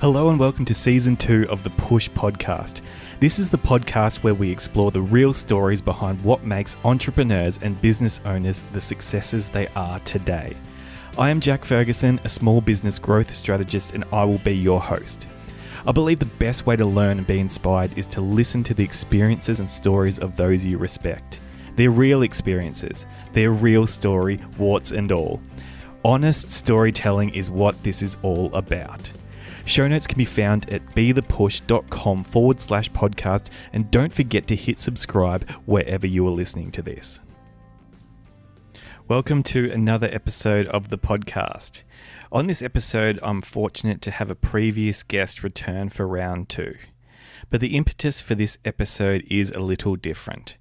Hello and welcome to Season 2 of the Push Podcast. This is the podcast where we explore the real stories behind what makes entrepreneurs and business owners the successes they are today. I am Jack Ferguson, a small business growth strategist, and I will be your host. I believe the best way to learn and be inspired is to listen to the experiences and stories of those you respect. Their real experiences, their real story, warts and all. Honest storytelling is what this is all about. Show notes can be found at bethepush.com/podcast, and don't forget to hit subscribe wherever you are listening to this. Welcome to another episode of the podcast. On this episode, I'm fortunate to have a previous guest return for round 2. But the impetus for this episode is a little different.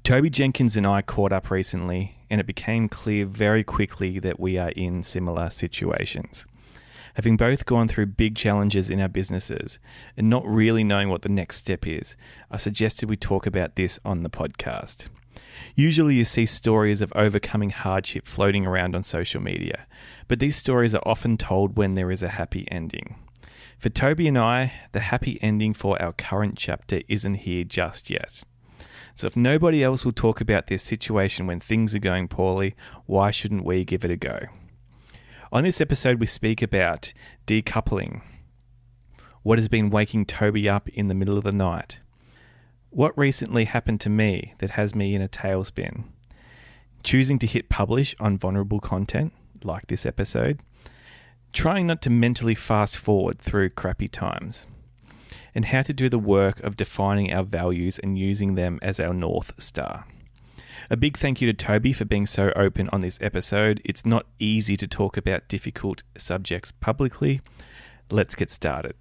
Toby, Jenkins and I caught up recently, and it became clear very quickly that we are in similar situations. Having both gone through big challenges in our businesses and not really knowing what the next step is, I suggested we talk about this on the podcast. Usually you see stories of overcoming hardship floating around on social media, but these stories are often told when there is a happy ending. For Toby and I, the happy ending for our current chapter isn't here just yet. So if nobody else will talk about this situation when things are going poorly, why shouldn't we give it a go? On this episode, we speak about decoupling, what has been waking Toby up in the middle of the night, what recently happened to me that has me in a tailspin, choosing to hit publish on vulnerable content, like this episode, trying not to mentally fast forward through crappy times, and how to do the work of defining our values and using them as our North Star. A big thank you to Toby for being so open on this episode. It's not easy to talk about difficult subjects publicly. Let's get started.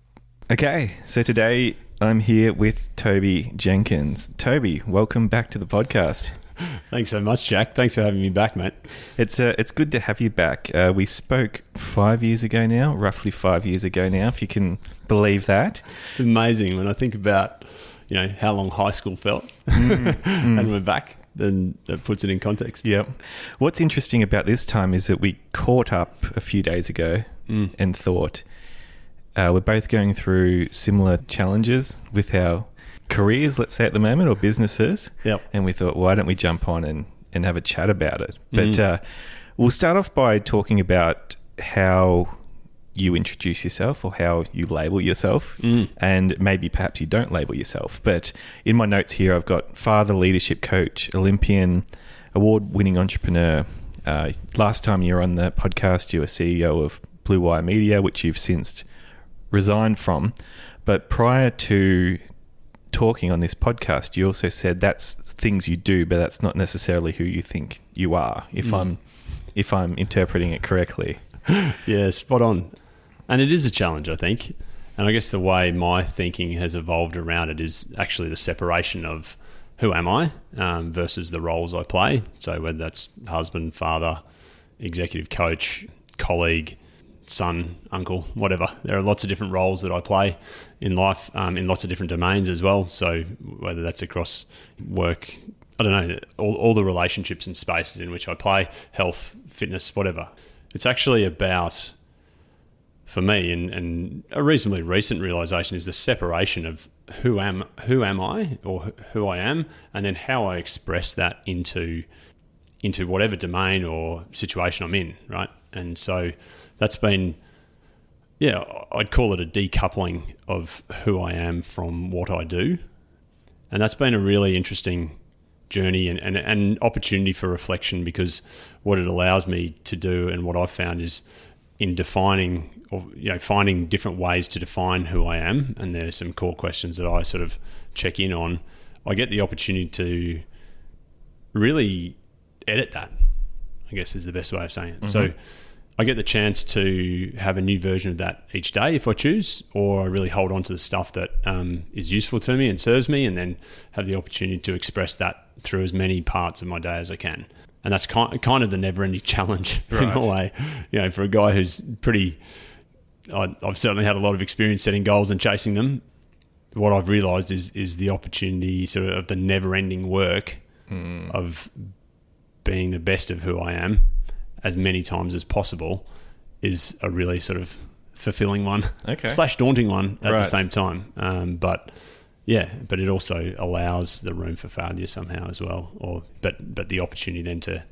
Okay, so today I'm here with Toby Jenkins. Toby, welcome back to the podcast. Thanks so much, Jack. Thanks for having me back, mate. It's good to have you back. We spoke 5 years ago now, roughly 5 years ago now, if you can believe that. It's amazing when I think about, how long high school felt and we're back. Then that puts it in context. Yeah. What's interesting about this time is that we caught up a few days ago and thought we're both going through similar challenges with our careers, let's say at the moment, or businesses. Yep. And we thought, why don't we jump on and have a chat about it? But we'll start off by talking about how you introduce yourself or how you label yourself, and maybe perhaps you don't label yourself. But in my notes here, I've got father, leadership coach, Olympian, award-winning entrepreneur. Last time you were on the podcast, you were CEO of Blue Wire Media, which you've since resigned from. But prior to talking on this podcast, you also said that's things you do, but that's not necessarily who you think you are, if I'm interpreting it correctly. Yeah, spot on. And it is a challenge, I think. And I guess the way my thinking has evolved around it is actually the separation of who am I versus the roles I play. So whether that's husband, father, executive coach, colleague, son, uncle, whatever. There are lots of different roles that I play in life, in lots of different domains as well. So whether that's across work, I don't know, all the relationships and spaces in which I play, health, fitness, whatever. It's actually about, for me, and a reasonably recent realization is the separation of who am I or who I am, and then how I express that into whatever domain or situation I'm in, right? And so that's been, I'd call it a decoupling of who I am from what I do. And that's been a really interesting journey and an opportunity for reflection, because what it allows me to do and what I've found is in defining or finding different ways to define who I am, and there's some core questions that I sort of check in on. I get the opportunity to really edit that, I guess is the best way of saying it. Mm-hmm. So I get the chance to have a new version of that each day if I choose, or I really hold on to the stuff that is useful to me and serves me, and then have the opportunity to express that through as many parts of my day as I can. And that's kind of the never-ending challenge, right, in a way. For a guy who's I've certainly had a lot of experience setting goals and chasing them. What I've realised is the opportunity sort of the never-ending work of being the best of who I am as many times as possible is a really sort of fulfilling one, Okay. / daunting one at the Right. same time. But it also allows the room for failure somehow as well, but the opportunity then to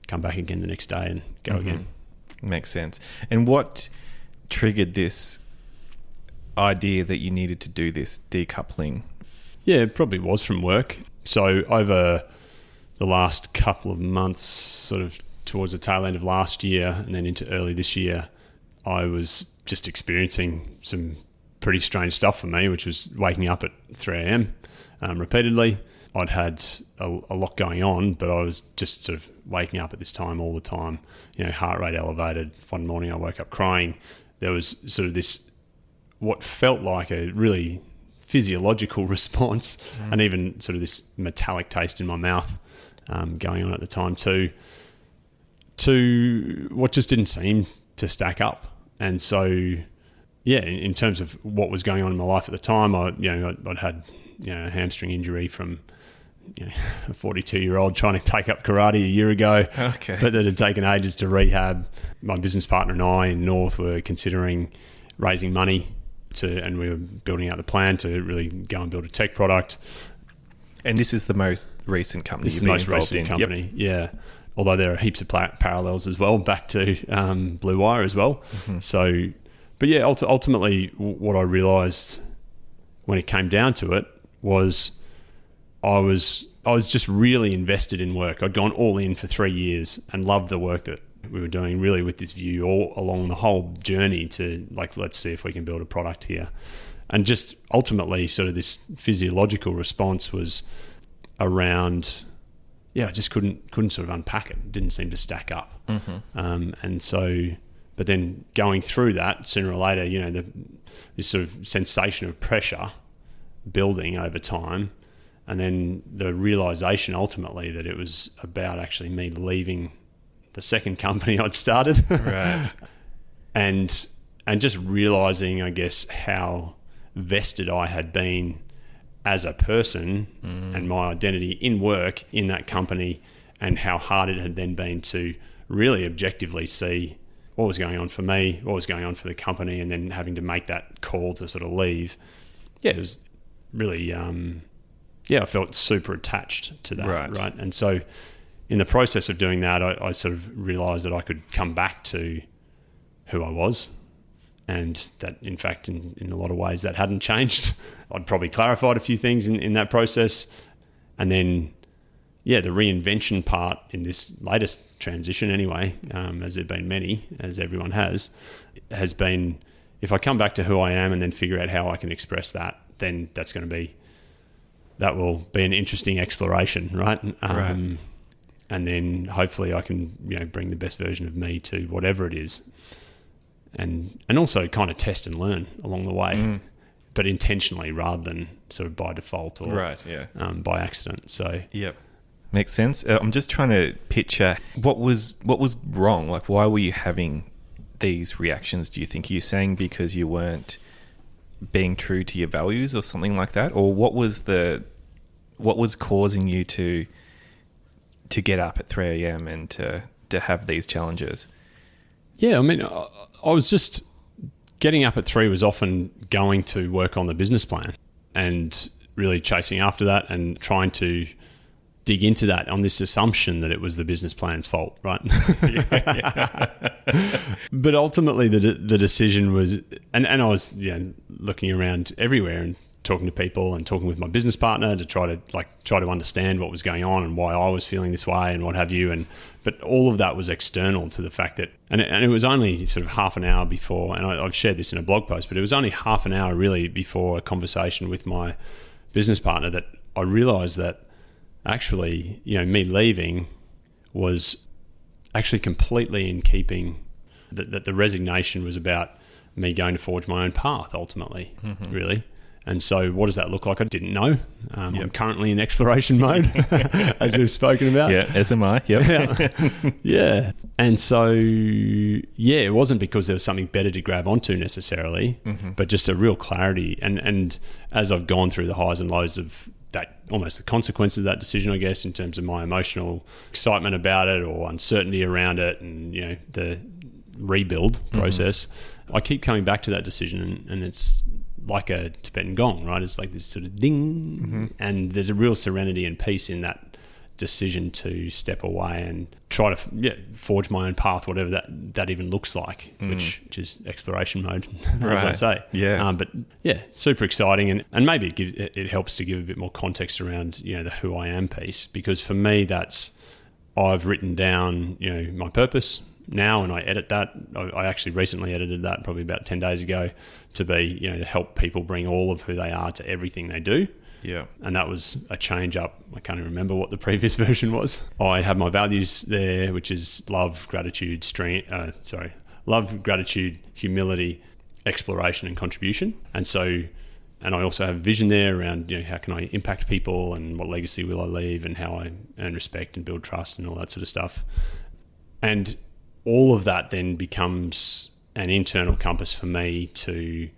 come back again the next day and go again. Makes sense. And what triggered this idea that you needed to do this decoupling? Yeah, it probably was from work. So over the last couple of months, sort of towards the tail end of last year and then into early this year, I was just experiencing some pretty strange stuff for me, which was waking up at 3 a.m. Repeatedly. I'd had a lot going on, but I was just sort of waking up at this time all the time, heart rate elevated. One morning I woke up crying. There was sort of this, what felt like a really physiological response, and even sort of this metallic taste in my mouth going on at the time to what just didn't seem to stack up. And so, yeah, in terms of what was going on in my life at the time, I'd had a hamstring injury from a 42-year-old trying to take up karate a year ago, but that had taken ages to rehab. My business partner and I in North were considering raising money and we were building out the plan to really go and build a tech product. And this is the most recent company This is you've the been most involved recent in. company, yeah. Although there are heaps of parallels as well back to Blue Wire as well. So, but yeah, ultimately what I realised when it came down to it was I was just really invested in work. I'd gone all in for 3 years and loved the work that we were doing, really with this view all along the whole journey to, like, let's see if we can build a product here. And just ultimately sort of this physiological response was around, I just couldn't sort of unpack it. It didn't seem to stack up. And so, but then going through that, sooner or later, this sort of sensation of pressure building over time, and then the realization ultimately that it was about actually me leaving the second company I'd started. Right. and just realizing, I guess, how vested I had been as a person and my identity in work in that company, and how hard it had then been to really objectively see what was going on for me, what was going on for the company, and then having to make that call to sort of leave. Yeah, it was really, I felt super attached to that. Right. And so in the process of doing that, I sort of realized that I could come back to who I was, and that in fact, in a lot of ways that hadn't changed. I'd probably clarified a few things in that process. And then, the reinvention part in this latest transition anyway, as there've been many, as everyone has been, if I come back to who I am and then figure out how I can express that, then that will be an interesting exploration, right? Right. And then hopefully I can, bring the best version of me to whatever it is. And also kind of test and learn along the way, but intentionally rather than sort of by default or by accident. So yep, makes sense. I'm just trying to picture what was wrong. Like, why were you having these reactions? Do you think you're saying because you weren't being true to your values or something like that, or what was causing you to get up at 3 a.m. and to have these challenges? Yeah, I mean, I was just getting up at 3 was often going to work on the business plan and really chasing after that and trying to dig into that on this assumption that it was the business plan's fault, right? But ultimately the decision was, and I was looking around everywhere and talking to people and talking with my business partner to try to understand what was going on and why I was feeling this way and what have you. But all of that was external to the fact that, and it was only sort of half an hour before, and I've shared this in a blog post, but it was only half an hour really before a conversation with my business partner that I realized that actually, me leaving was actually completely in keeping, that the resignation was about me going to forge my own path ultimately, really. And so what does that look like? I didn't know. I'm currently in exploration mode, as we've spoken about. Yeah, as am I. Yep. Yeah. And so, it wasn't because there was something better to grab onto necessarily, but just a real clarity. And as I've gone through the highs and lows of that, almost the consequences of that decision, I guess, in terms of my emotional excitement about it or uncertainty around it, and, the rebuild process, I keep coming back to that decision, and it's like a Tibetan gong, right? It's like this sort of ding, and there's a real serenity and peace in that decision to step away and try to forge my own path, whatever that even looks like, which is exploration mode, as I say. Yeah. But yeah, super exciting, and maybe it helps to give a bit more context around the who I am piece, because for me I've written down my purpose now, and I edit that. I actually recently edited that probably about 10 days ago to be to help people bring all of who they are to everything they do. Yeah. And that was a change up. I can't even remember what the previous version was. I have my values there, which is love, gratitude, humility, exploration, and contribution. And I also have a vision there around, how can I impact people, and what legacy will I leave, and how I earn respect and build trust and all that sort of stuff. And all of that then becomes an internal compass for me to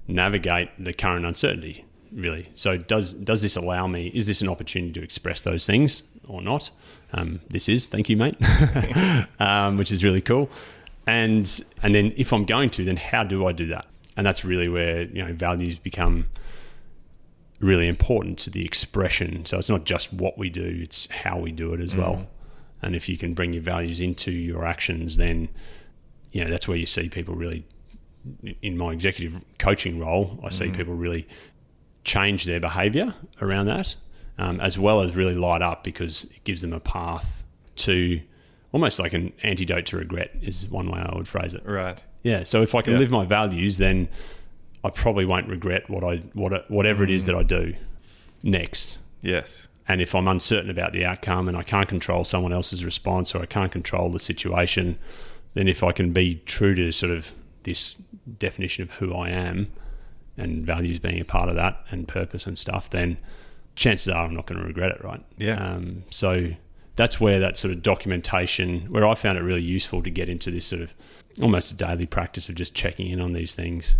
navigate the current uncertainty, really. So does this allow me, is this an opportunity to express those things or not? This is, thank you, mate, which is really cool. And then if I'm going to, then how do I do that? And that's really where, values become really important to the expression. So it's not just what we do, it's how we do it as well. And if you can bring your values into your actions, then, that's where you see people really, in my executive coaching role, I see people really change their behavior around that, as well as really light up, because it gives them a path to almost like an antidote to regret is one way I would phrase it. Right. Yeah. So if I can live my values, then I probably won't regret whatever it is that I do next. Yes. And if I'm uncertain about the outcome and I can't control someone else's response, or I can't control the situation, then if I can be true to sort of this definition of who I am, and values being a part of that, and purpose and stuff, then chances are I'm not going to regret it, right? Yeah. So that's where that sort of documentation, where I found it really useful to get into this sort of almost a daily practice of just checking in on these things.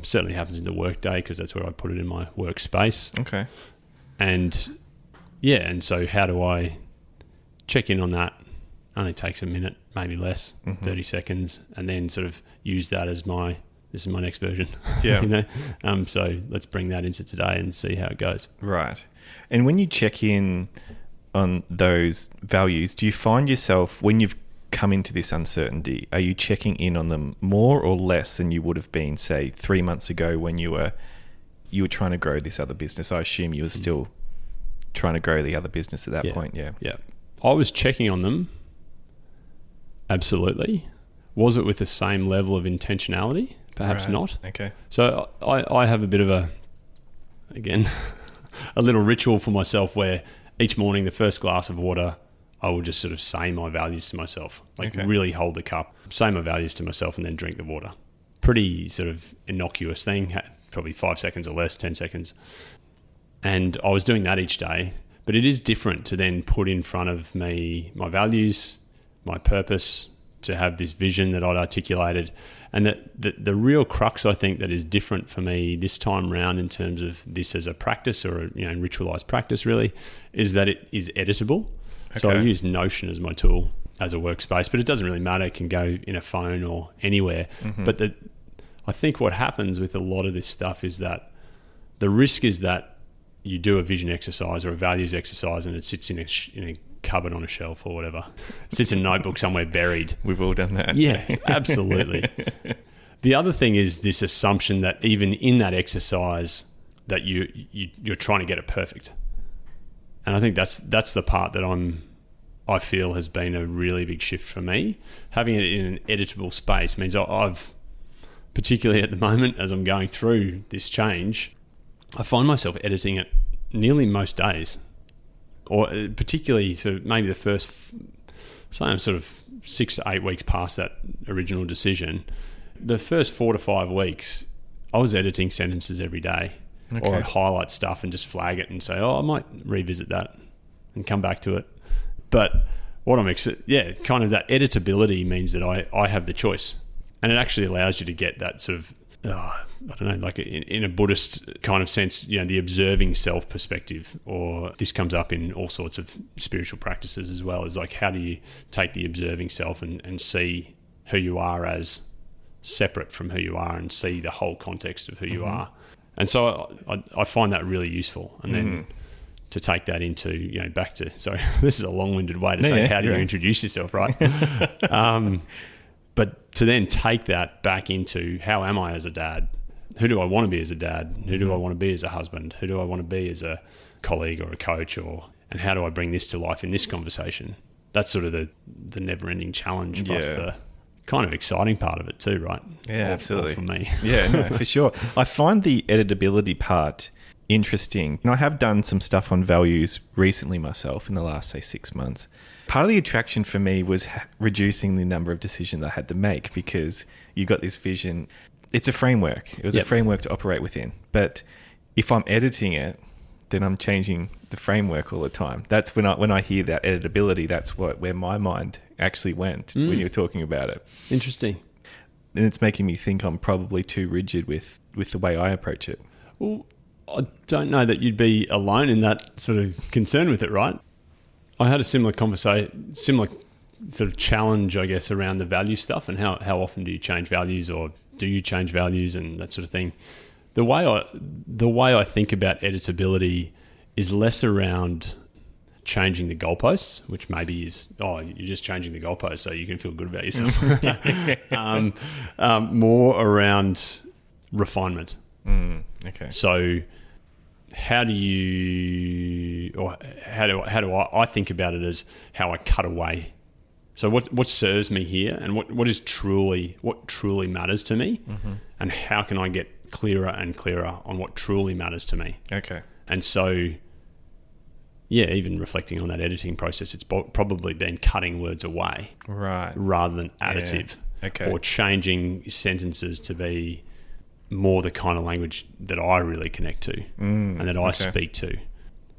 Certainly happens in the work day, because that's where I put it in my workspace. Okay. And so how do I check in on that? Only takes a minute, maybe less, 30 seconds, and then sort of use that as this is my next version. Yeah. So let's bring that into today and see how it goes. Right. And when you check in on those values, do you find yourself, when you've come into this uncertainty, are you checking in on them more or less than you would have been, say, 3 months ago when you were trying to grow this other business? I assume you were still trying to grow the other business at that point. Yeah. Yeah. I was checking on them. Absolutely. Was it with the same level of intentionality? Perhaps not. Okay. So I have a bit of a little ritual for myself, where each morning, the first glass of water, I will just sort of say my values to myself, really hold the cup, say my values to myself, and then drink the water. Pretty sort of innocuous thing, probably 5 seconds or less, 10 seconds. And I was doing that each day, but it is different to then put in front of me my values, my purpose, to have this vision that I'd articulated. And the real crux, I think, that is different for me this time round in terms of this as a practice, or ritualized practice really, is that it is editable. Okay. So I use Notion as my tool as a workspace, but it doesn't really matter. It can go in a phone or anywhere. But I think what happens with a lot of this stuff is that the risk is that you do a vision exercise or a values exercise, and it sits in a cupboard on a shelf or whatever. It sits in a notebook somewhere buried. We've all done that. Yeah, absolutely. The other thing is this assumption that even in that exercise that you're trying to get it perfect. And I think that's the part that I feel has been a really big shift for me. Having it in an editable space means I've, particularly at the moment as I'm going through this change, I find myself editing it nearly most days. Or particularly, so maybe the first, say I'm sort of 6 to 8 weeks past that original decision, the first 4 to 5 weeks, I was editing sentences every day. Okay. Or I'd highlight stuff and just flag it and say, I might revisit that and come back to it. But what kind of that editability means that I have the choice. And it actually allows you to get that sort of, I don't know, like in a Buddhist kind of sense, the observing self perspective, or this comes up in all sorts of spiritual practices as well, is like, how do you take the observing self and see who you are as separate from who you are and see the whole context of who you are. And so I find that really usul. And then to take that into, back to, sorry, this is a long-winded way to say, how do you introduce yourself, right? But to then take that back into, how am I as a dad? Who do I want to be as a dad? Who do I want to be as a husband? Who do I want to be as a colleague or a coach? And how do I bring this to life in this conversation? That's sort of the never-ending challenge, plus the kind of exciting part of it too, right? Yeah, absolutely. For me. Yeah, no, for sure. I find the editability part interesting. And I have done some stuff on values recently myself in the last, say, 6 months. Part of the attraction for me was reducing the number of decisions I had to make, because you got this vision. It's a framework. It was a framework to operate within. But if I'm editing it, then I'm changing the framework all the time. That's when I hear that editability, that's where my mind actually went when you were talking about it. Interesting. And it's making me think I'm probably too rigid with the way I approach it. Well, I don't know that you'd be alone in that sort of concern with it, right? I had a similar conversation, similar sort of challenge, I guess, around the value stuff and how often do you change values, or do you change values and that sort of thing. The way I think about editability is less around changing the goalposts, which maybe is, you're just changing the goalposts so you can feel good about yourself. More around refinement. Okay. So how do I think about it as how I cut away? So what serves me here, and what truly matters to me, and how can I get clearer and clearer on what truly matters to me? Okay. And so, even reflecting on that editing process, it's probably been cutting words away, right, rather than additive, or changing sentences to be more the kind of language that I really connect to and that I speak to.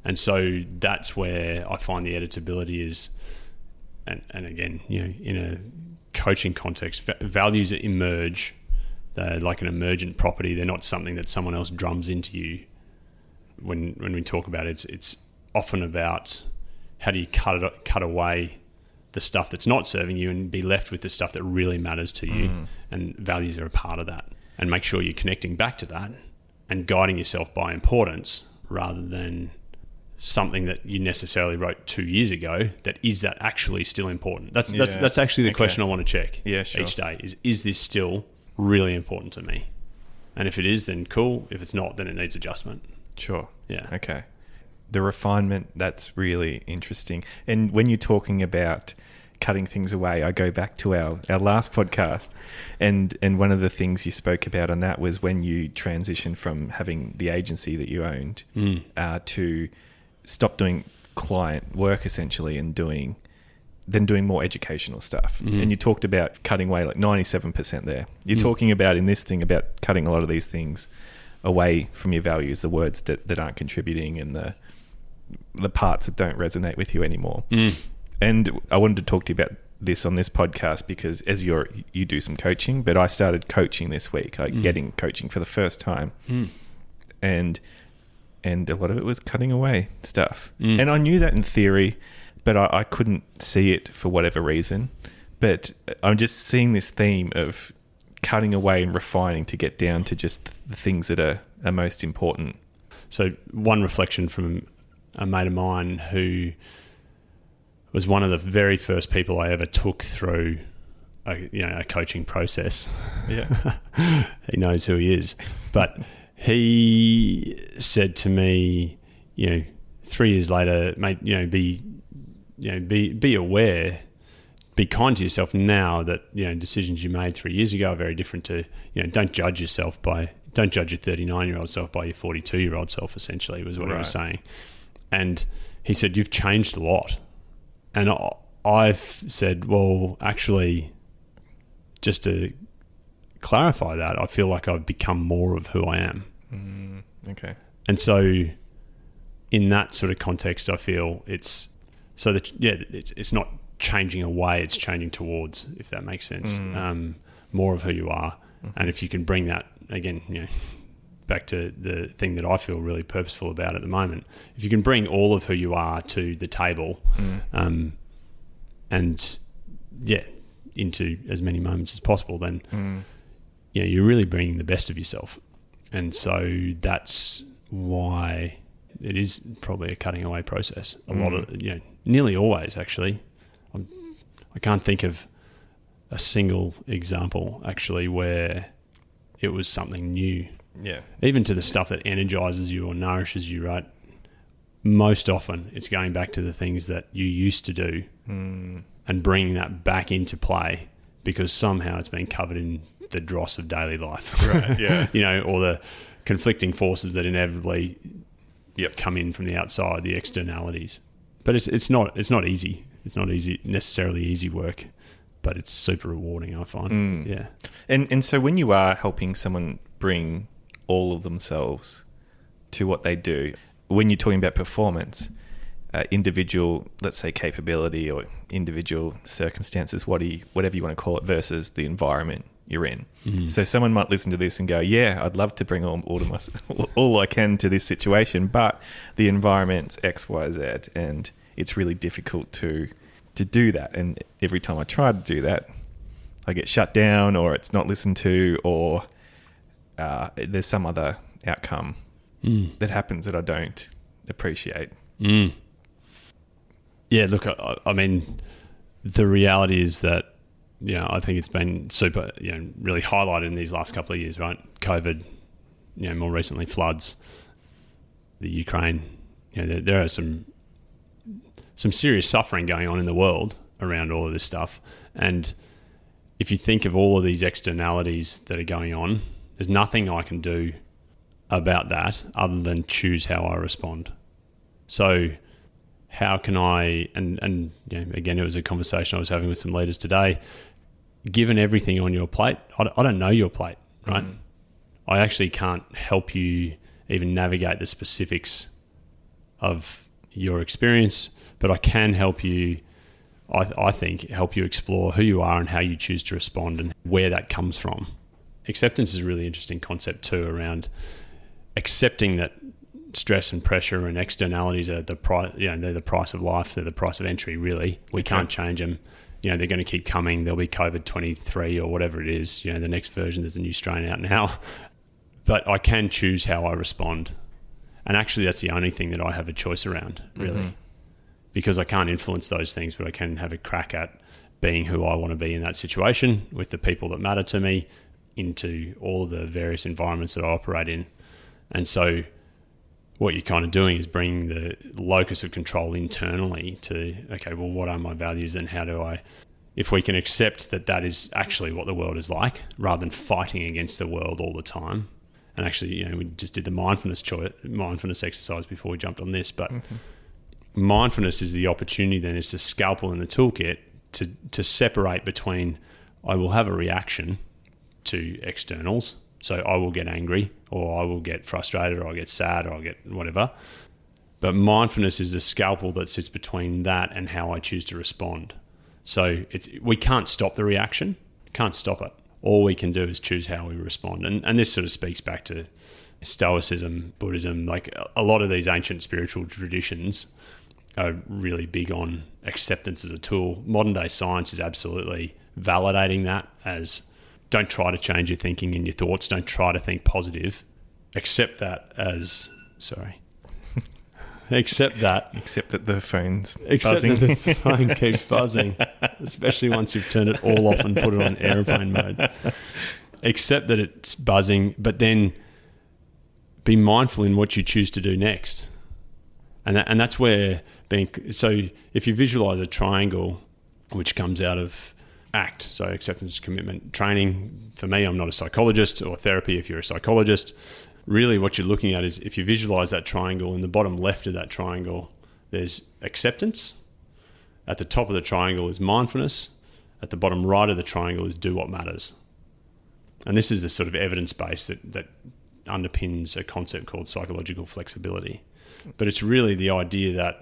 And so that's where I find the editability is, and again, in a coaching context, values emerge. They're like an emergent property. They're not something that someone else drums into you. When we talk about it, it's often about how do you cut away the stuff that's not serving you and be left with the stuff that really matters to you. And values are a part of that. And make sure you're connecting back to that and guiding yourself by importance, rather than something that you necessarily wrote 2 years ago that is that actually still important. That's actually the question I want to check each day is this still really important to me? And if it is, then cool. If it's not, then it needs adjustment. Sure. Yeah. Okay. The refinement, that's really interesting. And when you're talking about cutting things away, I go back to our last podcast, and one of the things you spoke about on that was when you transitioned from having the agency that you owned to stop doing client work essentially and doing more educational stuff. And you talked about cutting away like 97% there. You're talking about in this thing about cutting a lot of these things away from your values, the words that aren't contributing and the parts that don't resonate with you anymore. And I wanted to talk to you about this on this podcast because as you do some coaching, but I started coaching this week, getting coaching for the first time. And a lot of it was cutting away stuff. And I knew that in theory, but I couldn't see it for whatever reason. But I'm just seeing this theme of cutting away and refining to get down to just the things that are most important. So one reflection from a mate of mine who was one of the very first people I ever took through a coaching process. Yeah. He knows who he is. But he said to me, 3 years later, mate, be aware, be kind to yourself now that, decisions you made 3 years ago are very different to, don't judge your 39-year-old self by your 42-year-old self, essentially, was what he was saying. And he said, you've changed a lot. And I've said, well, actually, just to clarify that, I feel like I've become more of who I am. Okay. And so in that sort of context, I feel it's so that, it's not changing away, it's changing towards, if that makes sense, more of who you are. And if you can bring that, again, back to the thing that I feel really purposeful about at the moment, if you can bring all of who you are to the table, and into as many moments as possible, then you're really bringing the best of yourself. And so that's why it is probably a cutting away process. A lot of, nearly always actually. I can't think of a single example actually where it was something new. Yeah. Even to the stuff that energizes you or nourishes you, right? Most often it's going back to the things that you used to do and bringing that back into play because somehow it's been covered in the dross of daily life. Right, yeah. Or the conflicting forces that inevitably come in from the outside, the externalities. But it's not easy. It's not necessarily easy work, but it's super rewarding, I find. Yeah. And so when you are helping someone bring all of themselves to what they do, when you're talking about performance, individual, let's say, capability or individual circumstances, whatever you want to call it, versus the environment you're in. So someone might listen to this and go, yeah, I'd love to bring all I can to this situation, but the environment's X, Y, Z, and it's really difficult to do that. And every time I try to do that, I get shut down, or it's not listened to, or there's some other outcome that happens that I don't appreciate. Yeah, look, I mean, the reality is that, I think it's been super, really highlighted in these last couple of years, right? COVID, more recently floods, the Ukraine, there are some serious suffering going on in the world around all of this stuff. And if you think of all of these externalities that are going on, there's nothing I can do about that other than choose how I respond. So how can I, and again, it was a conversation I was having with some leaders today, given everything on your plate, I don't know your plate, right? I actually can't help you even navigate the specifics of your experience, but I can help you, I think, help you explore who you are and how you choose to respond and where that comes from. Acceptance is a really interesting concept too, around accepting that stress and pressure and externalities are the price, they're the price of life, they're the price of entry, really. We can't change them. They're going to keep coming. There'll be COVID-23 or whatever it is. The next version, there's a new strain out now. But I can choose how I respond. And actually, that's the only thing that I have a choice around, really. Because I can't influence those things, but I can have a crack at being who I want to be in that situation with the people that matter to me into all the various environments that I operate in. And so what you're kind of doing is bringing the locus of control internally to, okay, well, what are my values and how do I, if we can accept that that is actually what the world is like, rather than fighting against the world all the time. And actually, we just did the mindfulness exercise before we jumped on this, but mindfulness is the opportunity then, is the scalpel in the toolkit to separate between, I will have a reaction to externals. So I will get angry, or I will get frustrated, or I'll get sad, or I'll get whatever. But mindfulness is the scalpel that sits between that and how I choose to respond. So we can't stop the reaction, can't stop it. All we can do is choose how we respond. And this sort of speaks back to Stoicism, Buddhism, like a lot of these ancient spiritual traditions are really big on acceptance as a tool. Modern day science is absolutely validating that as, don't try to change your thinking and your thoughts. Don't try to think positive. Accept that as... Sorry. Accept that. Except that the phone's Except buzzing. that the phone keeps buzzing, especially once you've turned it all off and put it on airplane mode. Accept that it's buzzing, but then be mindful in what you choose to do next. And that's where being... So if you visualize a triangle, which comes out of ACT, so acceptance, commitment, training. For me, I'm not a psychologist, or therapy if you're a psychologist. Really what you're looking at is, if you visualize that triangle, in the bottom left of that triangle, there's acceptance. At the top of the triangle is mindfulness. At the bottom right of the triangle is do what matters. And this is the sort of evidence base that underpins a concept called psychological flexibility. But it's really the idea that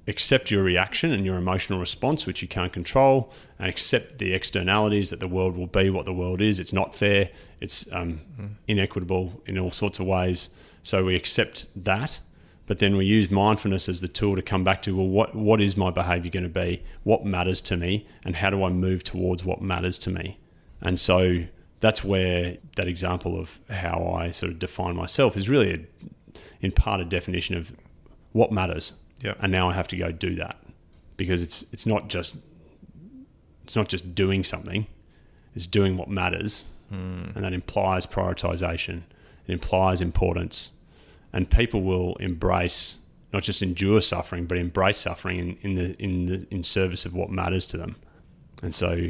accept your reaction and your emotional response, which you can't control, and accept the externalities, that the world will be what the world is. It's not fair. It's inequitable in all sorts of ways. So we accept that, But then we use mindfulness as the tool to come back to, well, what is my behavior going to be? What matters to me? And how do I move towards what matters to me? And so that's where that example of how I sort of define myself is really in part a definition of what matters. Yep. And now I have to go do that, because it's not just doing something, it's doing what matters. And that implies prioritization. It implies importance. And people will embrace, not just endure suffering, but embrace suffering in service of what matters to them. And so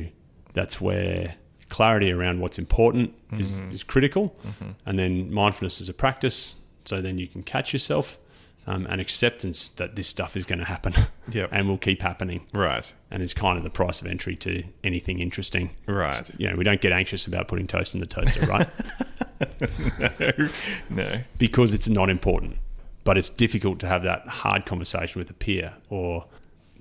that's where clarity around what's important is critical. And then mindfulness as a practice, so then you can catch yourself, and acceptance that this stuff is going to happen and will keep happening. Right. And it's kind of the price of entry to anything interesting. Right. So, we don't get anxious about putting toast in the toaster, right? No. Because it's not important. But it's difficult to have that hard conversation with a peer, or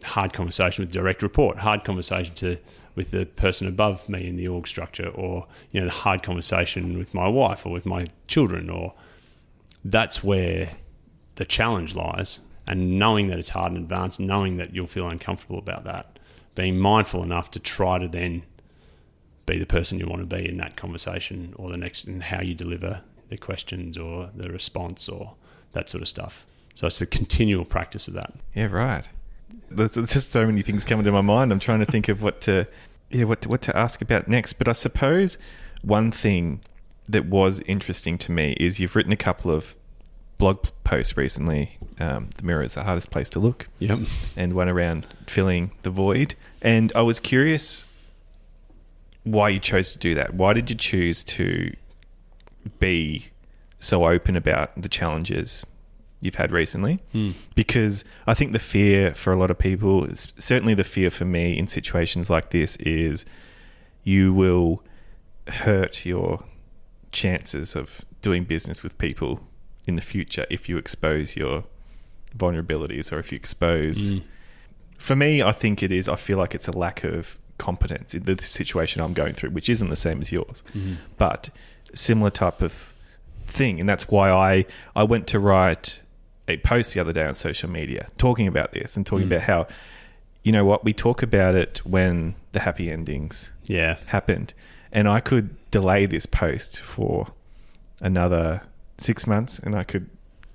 hard conversation with direct report, hard conversation with the person above me in the org structure, or the hard conversation with my wife or with my children. Or that's where the challenge lies. And knowing that it's hard in advance, knowing that you'll feel uncomfortable about that, being mindful enough to try to then be the person you want to be in that conversation, or the next, and how you deliver the questions or the response or that sort of stuff. So it's a continual practice of that. Yeah, right. There's just so many things coming to my mind. I'm trying to think of what to ask about next. But I suppose one thing that was interesting to me is you've written a couple of blog posts recently. The mirror is the hardest place to look. Yep. And one around filling the void. And I was curious why you chose to do that. Why did you choose to be so open about the challenges you've had recently? Because I think the fear for a lot of people, certainly the fear for me in situations like this, is you will hurt your chances of doing business with people in the future if you expose your vulnerabilities, or if you expose... For me, I feel like it's a lack of competence in the situation I'm going through, which isn't the same as yours, but similar type of thing. And that's why I went to write a post the other day on social media talking about this, and talking about how, we talk about it when the happy endings happened. And I could delay this post for another 6 months, and I could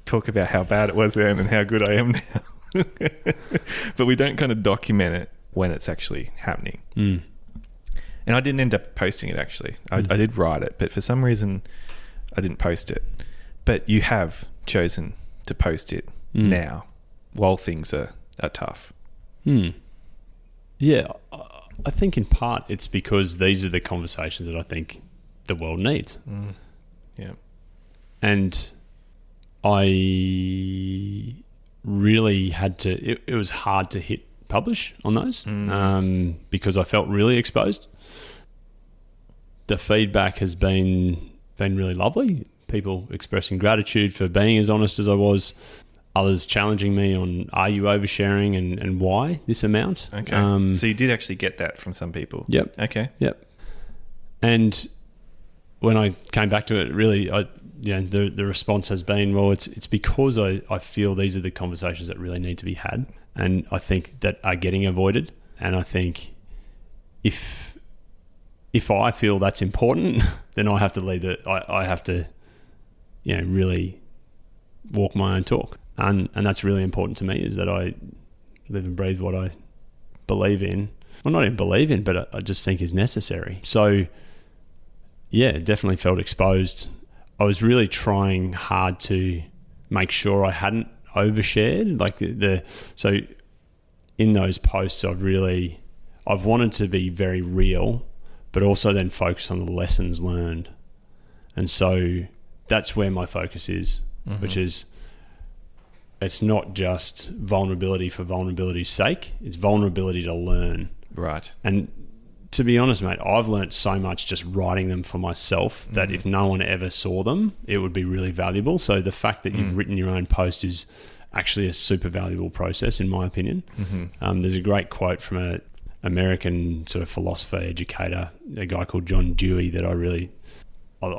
talk about how bad it was then and how good I am now. But we don't kind of document it when it's actually happening. And I didn't end up posting it, actually. I did write it, but for some reason I didn't post it. But you have chosen to post it now while things are tough. Yeah, I think in part it's because these are the conversations that I think the world needs. Yeah. And I really had to... It was hard to hit publish on those because I felt really exposed. The feedback has been really lovely. People expressing gratitude for being as honest as I was. Others challenging me on, are you oversharing, and why this amount? Okay. So you did actually get that from some people? Yep. Okay. Yep. And when I came back to it, really, the response has been, well, it's because I feel these are the conversations that really need to be had, and I think that are getting avoided. And I think if I feel that's important, then I have to lead it. I have to, really walk my own talk. And that's really important to me, is that I live and breathe what I believe in. Well, not even believe in, but I just think is necessary. So, yeah, definitely felt exposed. I was really trying hard to make sure I hadn't overshared. So in those posts, I've wanted to be very real, but also then focus on the lessons learned. And so that's where my focus is, which is, it's not just vulnerability for vulnerability's sake. It's vulnerability to learn. Right. And to be honest, mate, I've learnt so much just writing them for myself that if no one ever saw them, it would be really valuable. So the fact that you've written your own post is actually a super valuable process, in my opinion. There's a great quote from an American sort of philosopher, educator, a guy called John Dewey, that I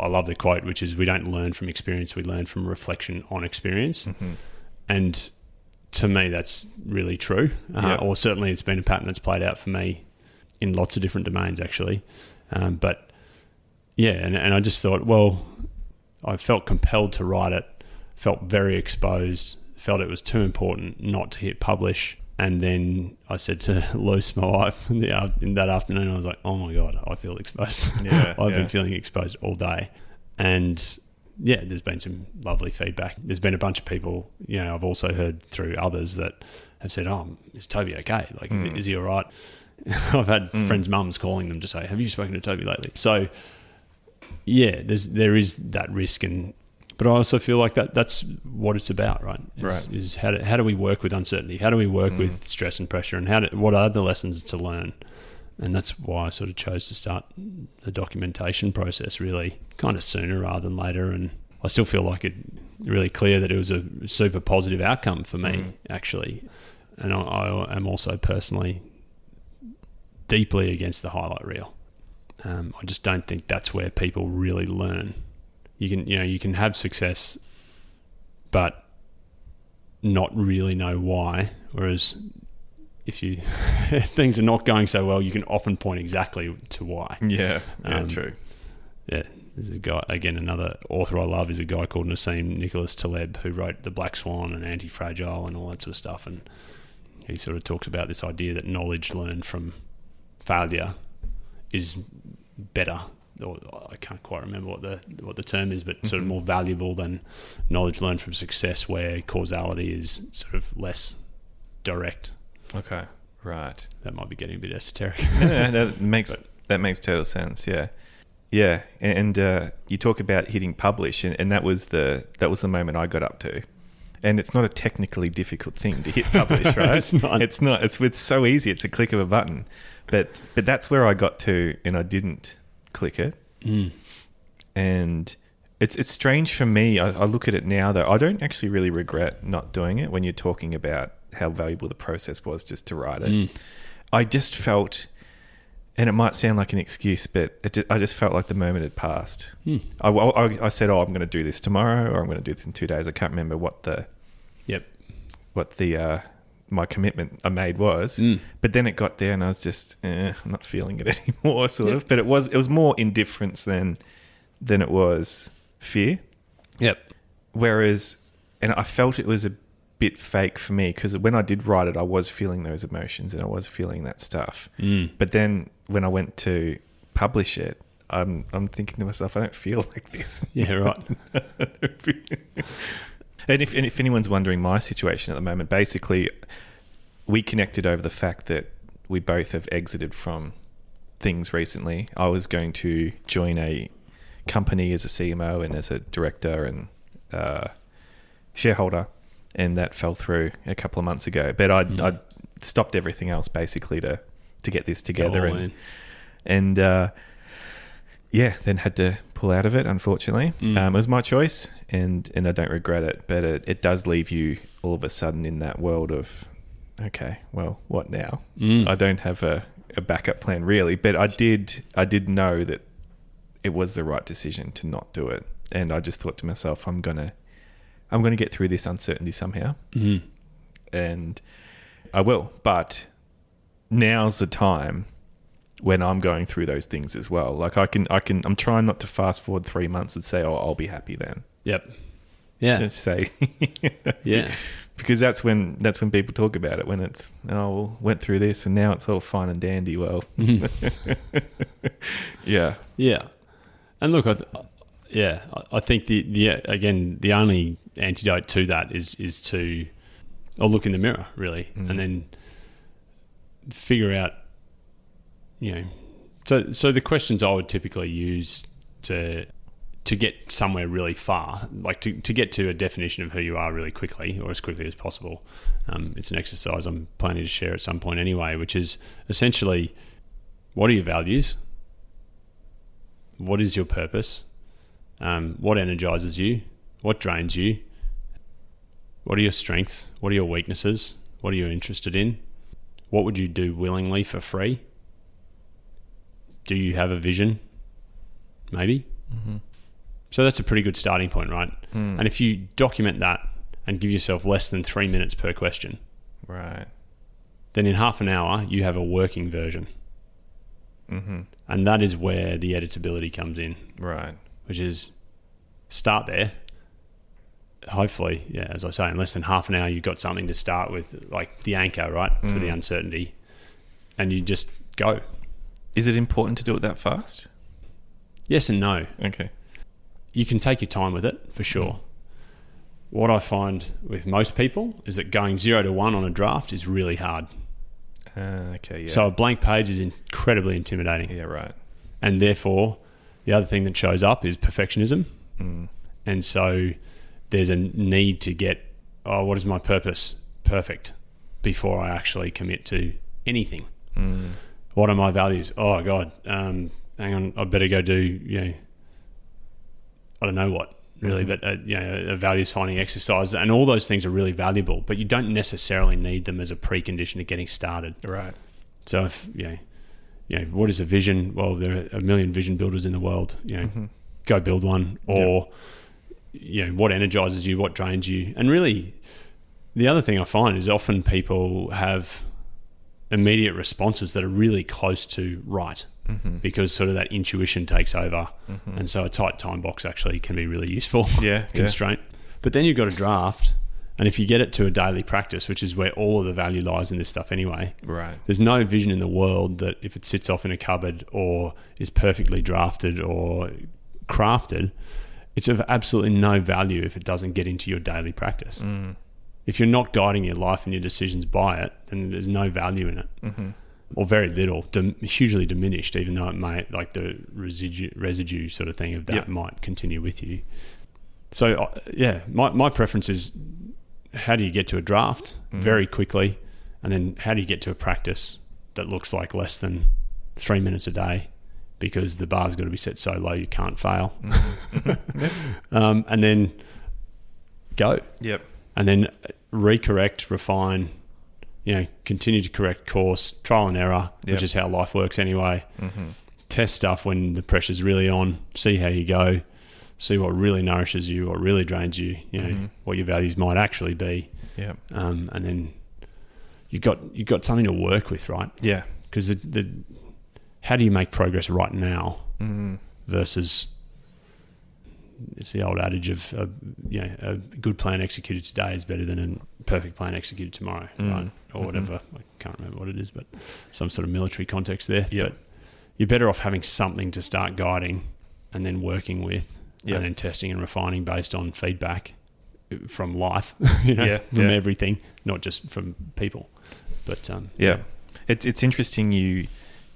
love the quote, which is, we don't learn from experience, we learn from reflection on experience. And to me, that's really true. Or certainly it's been a pattern that's played out for me in lots of different domains, actually. But yeah, and I just thought, well, I felt compelled to write it, felt very exposed, felt it was too important not to hit publish. And then I said to Luce, my wife, in that afternoon, I was like, oh my God, I feel exposed. I've been feeling exposed all day. And yeah, there's been some lovely feedback. There's been a bunch of people, I've also heard through others that have said, oh, is Toby okay? Like, is he all right? I've had friends' mums calling them to say, have you spoken to Toby lately? So yeah, there is that risk, but I also feel like that's what it's about, right? Is how do we work with uncertainty? How do we work with stress and pressure? And what are the lessons to learn? And that's why I sort of chose to start the documentation process really kind of sooner rather than later. And I still feel like it really clear that it was a super positive outcome for me, actually. And I am also personally deeply against the highlight reel. I just don't think that's where people really learn. You can have success, but not really know why. Whereas if things are not going so well, you can often point exactly to why. Yeah, true. Yeah, there's a guy, again, another author I love is a guy called Nassim Nicholas Taleb, who wrote The Black Swan and Anti-Fragile and all that sort of stuff. And he sort of talks about this idea that knowledge learned from failure is better, or I can't quite remember what the term is, but sort of more valuable than knowledge learned from success, where causality is sort of less direct. Okay, right. That might be getting a bit esoteric. No, that makes total sense. Yeah. And you talk about hitting publish, and that was the moment I got up to. And it's not a technically difficult thing to hit publish, right? It's not. It's so easy. It's a click of a button. But that's where I got to, and I didn't click it. And it's strange for me. I look at it now, though. I don't actually really regret not doing it when you're talking about how valuable the process was just to write it. I just felt, and it might sound like an excuse, but I just felt like the moment had passed. I said, I'm going to do this tomorrow, or I'm going to do this in 2 days. I can't remember what the my commitment I made was. But then it got there and I was just, I'm not feeling it anymore, sort of. But it was more indifference than it was fear. Whereas, and I felt it was a bit fake for me, because when I did write it, I was feeling those emotions and I was feeling that stuff. But then when I went to publish it, I'm thinking to myself, I don't feel like this. Yeah, right. And if anyone's wondering my situation at the moment, basically we connected over the fact that we both have exited from things recently. I was going to join a company as a CMO and as a director and shareholder, and that fell through a couple of months ago. But I'd stopped everything else basically to get this together, and then had to pull out of it, unfortunately. It was my choice, and I don't regret it, but it does leave you all of a sudden in that world of, okay, well, what now? I don't have a backup plan really, but I did know that it was the right decision to not do it. And I just thought to myself, I'm gonna get through this uncertainty somehow. And I will, but now's the time when I'm going through those things as well. Like I'm trying not to fast forward 3 months and say, I'll be happy then. Yep. Yeah. Just say, yeah. Because that's when people talk about it, when it's, went through this and now it's all fine and dandy. Well, yeah. Yeah. And look, I think the only antidote to that is to look in the mirror really, and then figure out, so the questions I would typically use to get somewhere really far, like to get to a definition of who you are really quickly, or as quickly as possible. It's an exercise I'm planning to share at some point anyway, which is essentially, what are your values? What is your purpose? What energizes you? What drains you? What are your strengths? What are your weaknesses? What are you interested in? What would you do willingly for free? Do you have a vision? Maybe. So that's a pretty good starting point, right? And if you document that and give yourself less than 3 minutes per question. Right. Then in half an hour, you have a working version. Mm-hmm. And that is where the editability comes in. Right. Which is start there. Hopefully, yeah, as I say, in less than half an hour, you've got something to start with, like the anchor, right, for the uncertainty. And you just go. Is it important to do it that fast? Yes and no. Okay. You can take your time with it, for sure. What I find with most people is that going 0 to 1 on a draft is really hard. Okay, yeah. So a blank page is incredibly intimidating. Yeah, right. And therefore, the other thing that shows up is perfectionism. And so there's a need to get, what is my purpose? Perfect. Before I actually commit to anything. What are my values? Oh, God, hang on, I better go do, I don't know what. Really, but a values finding exercise, and all those things are really valuable, but you don't necessarily need them as a precondition to getting started. Right. So if what is a vision? Well, there are a million vision builders in the world. Go build one, or what energizes you, what drains you, and really, the other thing I find is often people have immediate responses that are really close to right. Because sort of that intuition takes over. And so a tight time box actually can be really useful constraint. But then you've got a draft, and if you get it to a daily practice, which is where all of the value lies in this stuff anyway, right? There's no vision in the world that if it sits off in a cupboard or is perfectly drafted or crafted, it's of absolutely no value if it doesn't get into your daily practice. If you're not guiding your life and your decisions by it, then there's no value in it. Or very little, hugely diminished, even though it may, like the residue sort of thing of that might continue with you. So, my preference is how do you get to a draft very quickly, and then how do you get to a practice that looks like less than 3 minutes a day, because the bar's got to be set so low you can't fail. And then go. Yep. And then recorrect, refine, continue to correct course, trial and error, which is how life works anyway. Test stuff when the pressure's really on, see how you go, see what really nourishes you, what really drains you, what your values might actually be. And then you've got something to work with, right? Yeah. Because how do you make progress right now versus it's the old adage of a good plan executed today is better than a perfect plan executed tomorrow, right? Or whatever. I can't remember what it is, but some sort of military context there. But you're better off having something to start guiding and then working with and then testing and refining based on feedback from life, from everything, not just from people. But it's interesting you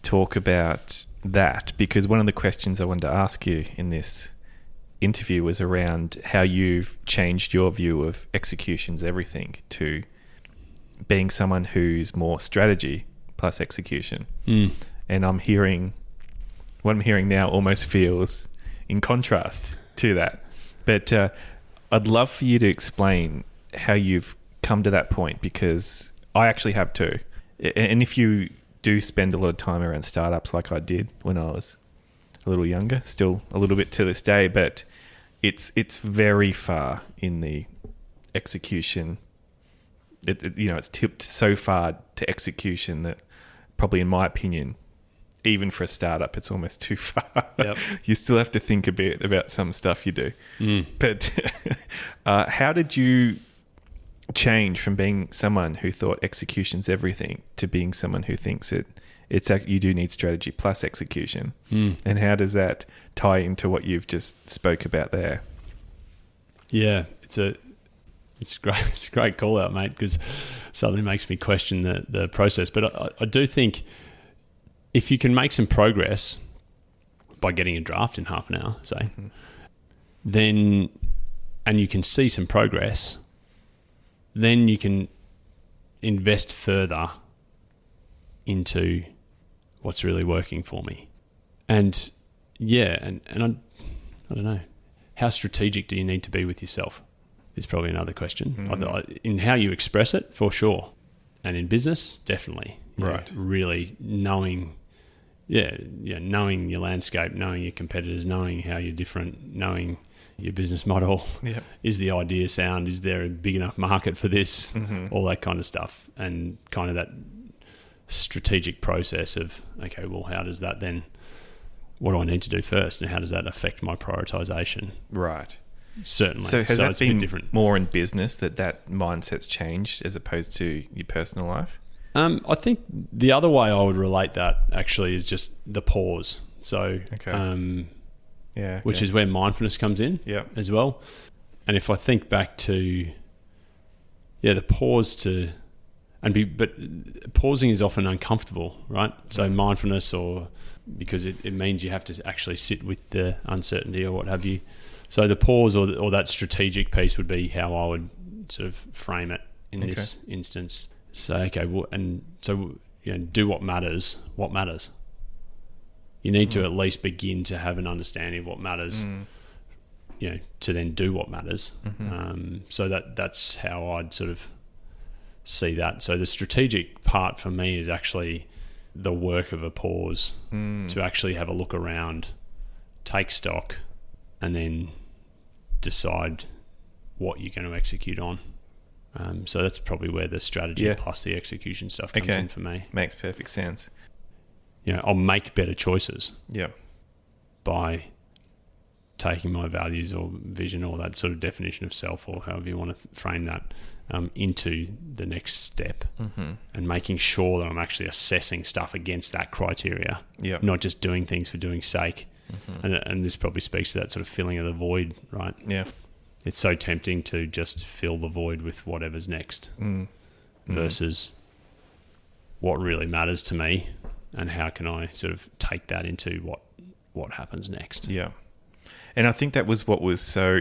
talk about that, because one of the questions I wanted to ask you in this interview was around how you've changed your view of execution's everything to being someone who's more strategy plus execution. And what I'm hearing now almost feels in contrast to that. But I'd love for you to explain how you've come to that point, because I actually have too. And if you do spend a lot of time around startups like I did when I was a little younger, still a little bit to this day, but it's very far in the execution. It's tipped so far to execution that probably, in my opinion, even for a startup, it's almost too far. You still have to think a bit about some stuff you do. But how did you change from being someone who thought execution's everything to being someone who thinks you do need strategy plus execution? And how does that tie into what you've just spoke about there? Yeah, it's a great call out, mate, because suddenly makes me question the process. But I do think if you can make some progress by getting a draft in half an hour, say, then, and you can see some progress, then you can invest further into what's really working for me. And and I don't know, how strategic do you need to be with yourself is probably another question. In how you express it, for sure. And in business, definitely. Right. Really knowing knowing your landscape, knowing your competitors, knowing how you're different, knowing your business model. Yep. Is the idea sound? Is there a big enough market for this? Mm-hmm. All that kind of stuff, and kind of that strategic process of, okay, well, how does that then, what do I need to do first, and how does that affect my prioritization? Right. Certainly. So has that it's a been bit different. more in business that mindset's changed as opposed to your personal life? I think the other way I would relate that actually is just the pause. So, which is where mindfulness comes in as well. And if I think back to, the pause but pausing is often uncomfortable, right? So mindfulness, or because it means you have to actually sit with the uncertainty or what have you. So the pause or that strategic piece would be how I would sort of frame it in this instance. So, okay, well, and so, do what matters. What matters? You need to at least begin to have an understanding of what matters, to then do what matters. Mm-hmm. So that's how I'd sort of see that. So the strategic part for me is actually the work of a pause, to actually have a look around, take stock, and then decide what you're going to execute on. So that's probably where the strategy plus the execution stuff comes in for me. Makes perfect sense. I'll make better choices by taking my values or vision or that sort of definition of self, or however you want to frame that, into the next step, and making sure that I'm actually assessing stuff against that criteria, not just doing things for doing sake. And this probably speaks to that sort of filling of the void, right? Yeah. It's so tempting to just fill the void with whatever's next versus what really matters to me, and how can I sort of take that into what happens next. Yeah. And I think that was what was so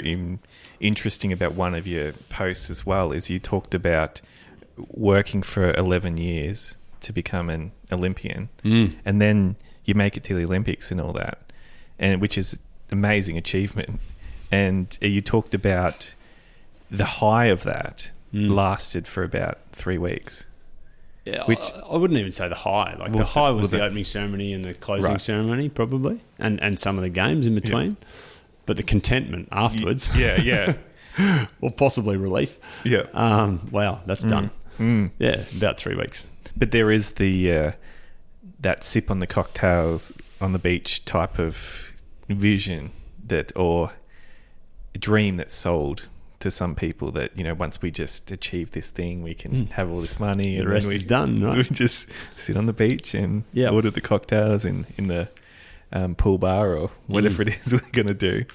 interesting about one of your posts as well, is you talked about working for 11 years to become an Olympian, and then you make it to the Olympics and all that, and which is amazing achievement. And you talked about the high of that lasted for about 3 weeks. Yeah, which I wouldn't even say the high. Like the high was the opening ceremony and the closing ceremony, probably, and some of the games in between. Yeah. But the contentment afterwards, or possibly relief. Yeah. Wow, that's done. Yeah, about 3 weeks. But there is the that sip on the cocktails on the beach type of vision or a dream that's sold to some people that, once we just achieve this thing, we can have all this money. The rest is done, right? We just sit on the beach and order the cocktails in the pool bar or whatever it is we're going to do.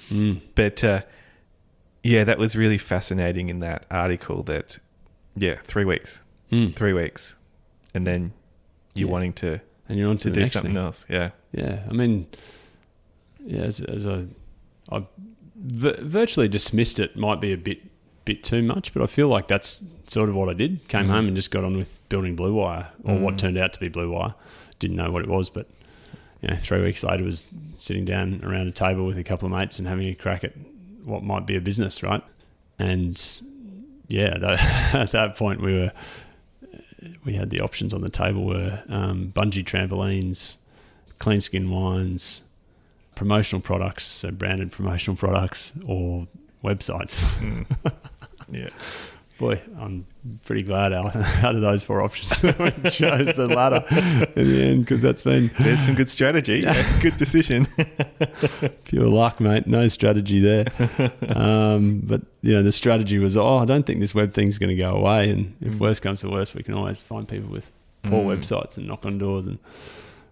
But, that was really fascinating in that article that, 3 weeks. 3 weeks. And then you're wanting to... And you're on to do something else. Yeah. Yeah. I mean, as I virtually dismissed it, might be a bit too much, but I feel like that's sort of what I did. Came home and just got on with building Blue Wire, or what turned out to be Blue Wire. Didn't know what it was, but 3 weeks later was sitting down around a table with a couple of mates and having a crack at what might be a business, right? And at that point we had the options on the table were bungee trampolines, clean skin wines, promotional products, so branded promotional products, or websites. Yeah. Boy, I'm pretty glad out of those 4 options we chose the latter in the end, because there's some good strategy. Good decision. Pure luck, mate. No strategy there. But the strategy was, I don't think this web thing's going to go away, and if worse comes to worse, we can always find people with poor websites and knock on doors and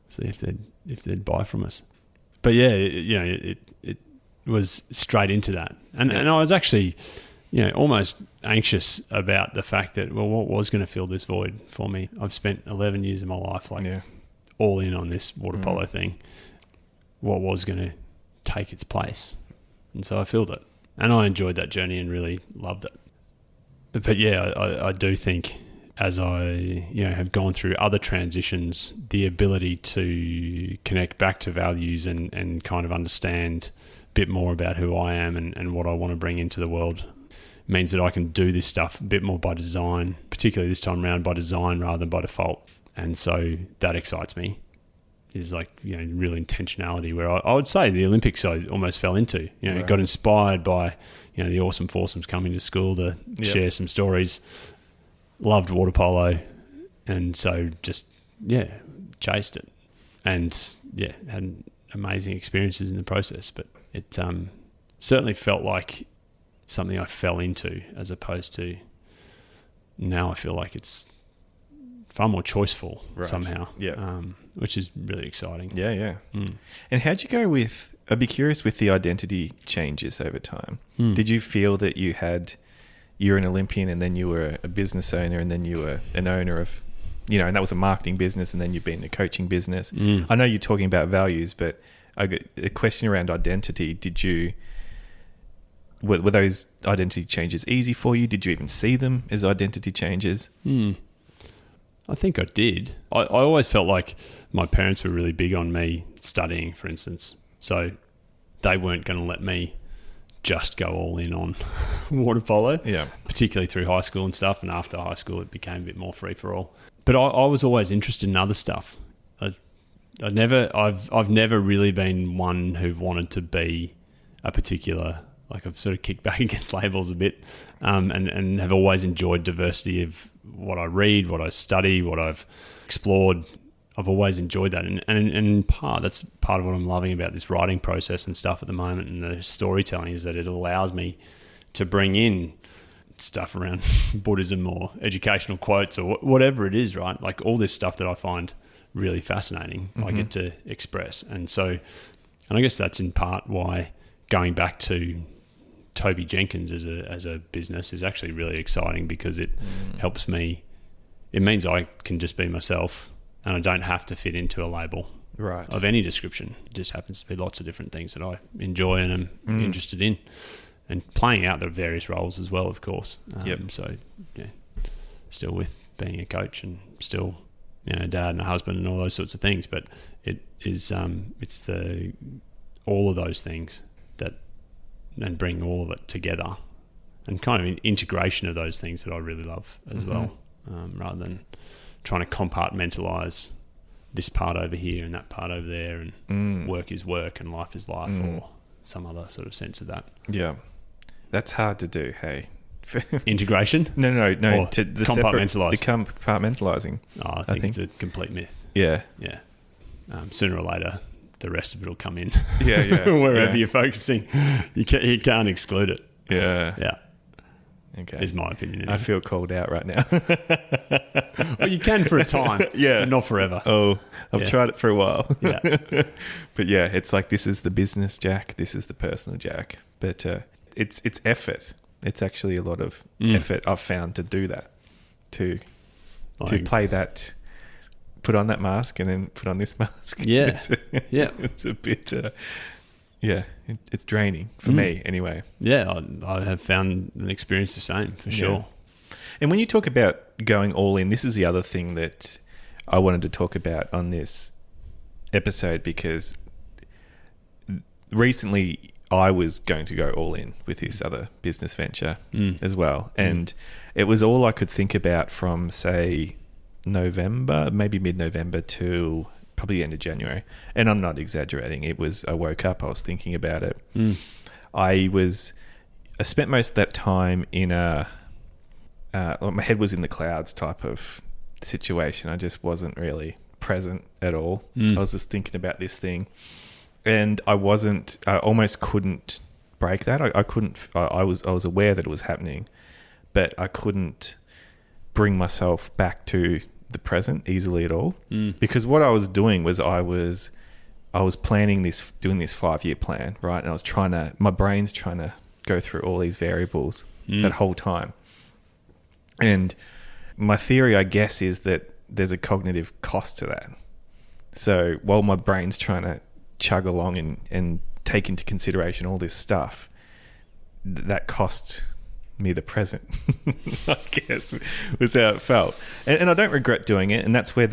see if they'd buy from us. But it was straight into that, and I was actually almost anxious about the fact that, what was going to fill this void for me? I've spent 11 years of my life all in on this water polo thing. What was going to take its place? And so I filled it, and I enjoyed that journey and really loved it. But I do think, as I have gone through other transitions, the ability to connect back to values and kind of understand a bit more about who I am and what I want to bring into the world means that I can do this stuff a bit more by design, particularly this time around by design rather than by default. And so that excites me. is like, real intentionality, where I would say the Olympics I almost fell into. Got inspired by, the awesome foursomes coming to school to share some stories. Loved water polo, and so just chased it, and had amazing experiences in the process. But it certainly felt like something I fell into, as opposed to now I feel like it's far more choiceful somehow, which is really exciting. And how'd you go with, I'd be curious with the identity changes over time. Did you feel that you're an Olympian, and then you were a business owner, and then you were an owner of, and that was a marketing business, and then you've been a coaching business? I know you're talking about values, but I got a question around identity. Were those identity changes easy for you? Did you even see them as identity changes? I think I did. I always felt like my parents were really big on me studying, for instance. So they weren't going to let me just go all in on water polo, particularly through high school and stuff. And after high school, it became a bit more free for all. But I was always interested in other stuff. I've never really been one who wanted to be a particular, like, I've sort of kicked back against labels a bit, and have always enjoyed diversity of what I read, what I study, what I've explored. I've always enjoyed that. And in part, that's part of what I'm loving about this writing process and stuff at the moment, and the storytelling, is that it allows me to bring in stuff around Buddhism or educational quotes or whatever it is, right? Like all this stuff that I find really fascinating, I get to express. And I guess that's in part why going back to Toby Jenkins as a business is actually really exciting, because it helps me. It means I can just be myself, and I don't have to fit into a label of any description. It just happens to be lots of different things that I enjoy and am interested in, and playing out the various roles as well, of course. So still with being a coach, and still a dad and a husband and all those sorts of things. But it is it's all of those things and bring all of it together, and kind of an integration of those things that I really love as well, rather than trying to compartmentalize this part over here and that part over there, and work is work and life is life, or some other sort of sense of that. Yeah. That's hard to do, hey. Integration? No. Or To the compartmentalize. The compartmentalizing. I think it's a complete myth. Yeah. Sooner or later, the rest of it will come in. Wherever you're focusing, you can't exclude it. Yeah. Okay. Is my opinion. Anyway. I feel called out right now. Well, you can for a time, but not forever. Oh, I've tried it for a while. Yeah. But it's like, this is the business Jack, this is the personal Jack. But it's effort. It's actually a lot of effort I've found to do that, to play that, put on that mask and then put on this mask. Yeah. It's a bit, it's draining for me anyway. Yeah, I have found and experienced the same for sure. And when you talk about going all in, this is the other thing that I wanted to talk about on this episode, because recently I was going to go all in with this other business venture as well. And it was all I could think about from, say, November, maybe mid-November to probably the end of January. And I'm not exaggerating. I woke up, I was thinking about it. I spent most of that time in my head was in the clouds type of situation. I just wasn't really present at all. I was just thinking about this thing. And I almost couldn't break that. I was aware that it was happening, but I couldn't bring myself back to the present easily at all. Because what I was doing was I was doing this 5-year plan, right? And my brain's trying to go through all these variables that whole time. And my theory, I guess, is that there's a cognitive cost to that. So while my brain's trying to chug along and take into consideration all this stuff, that cost me the present, I guess, was how it felt. And I don't regret doing it. And that's where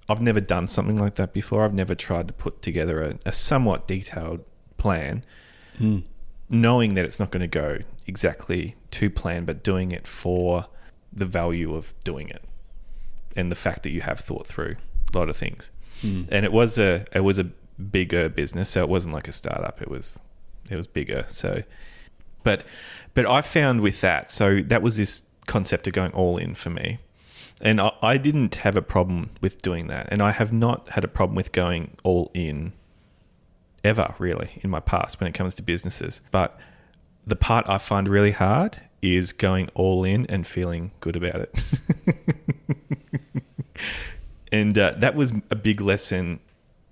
I've never done something like that before. I've never tried to put together a somewhat detailed plan, knowing that it's not going to go exactly to plan, but doing it for the value of doing it and the fact that you have thought through a lot of things. And it was a bigger business, so it wasn't like a startup. It was bigger. So, but I found with that, so that was this concept of going all in for me. And I didn't have a problem with doing that. And I have not had a problem with going all in ever, really, in my past when it comes to businesses. But the part I find really hard is going all in and feeling good about it. And that was a big lesson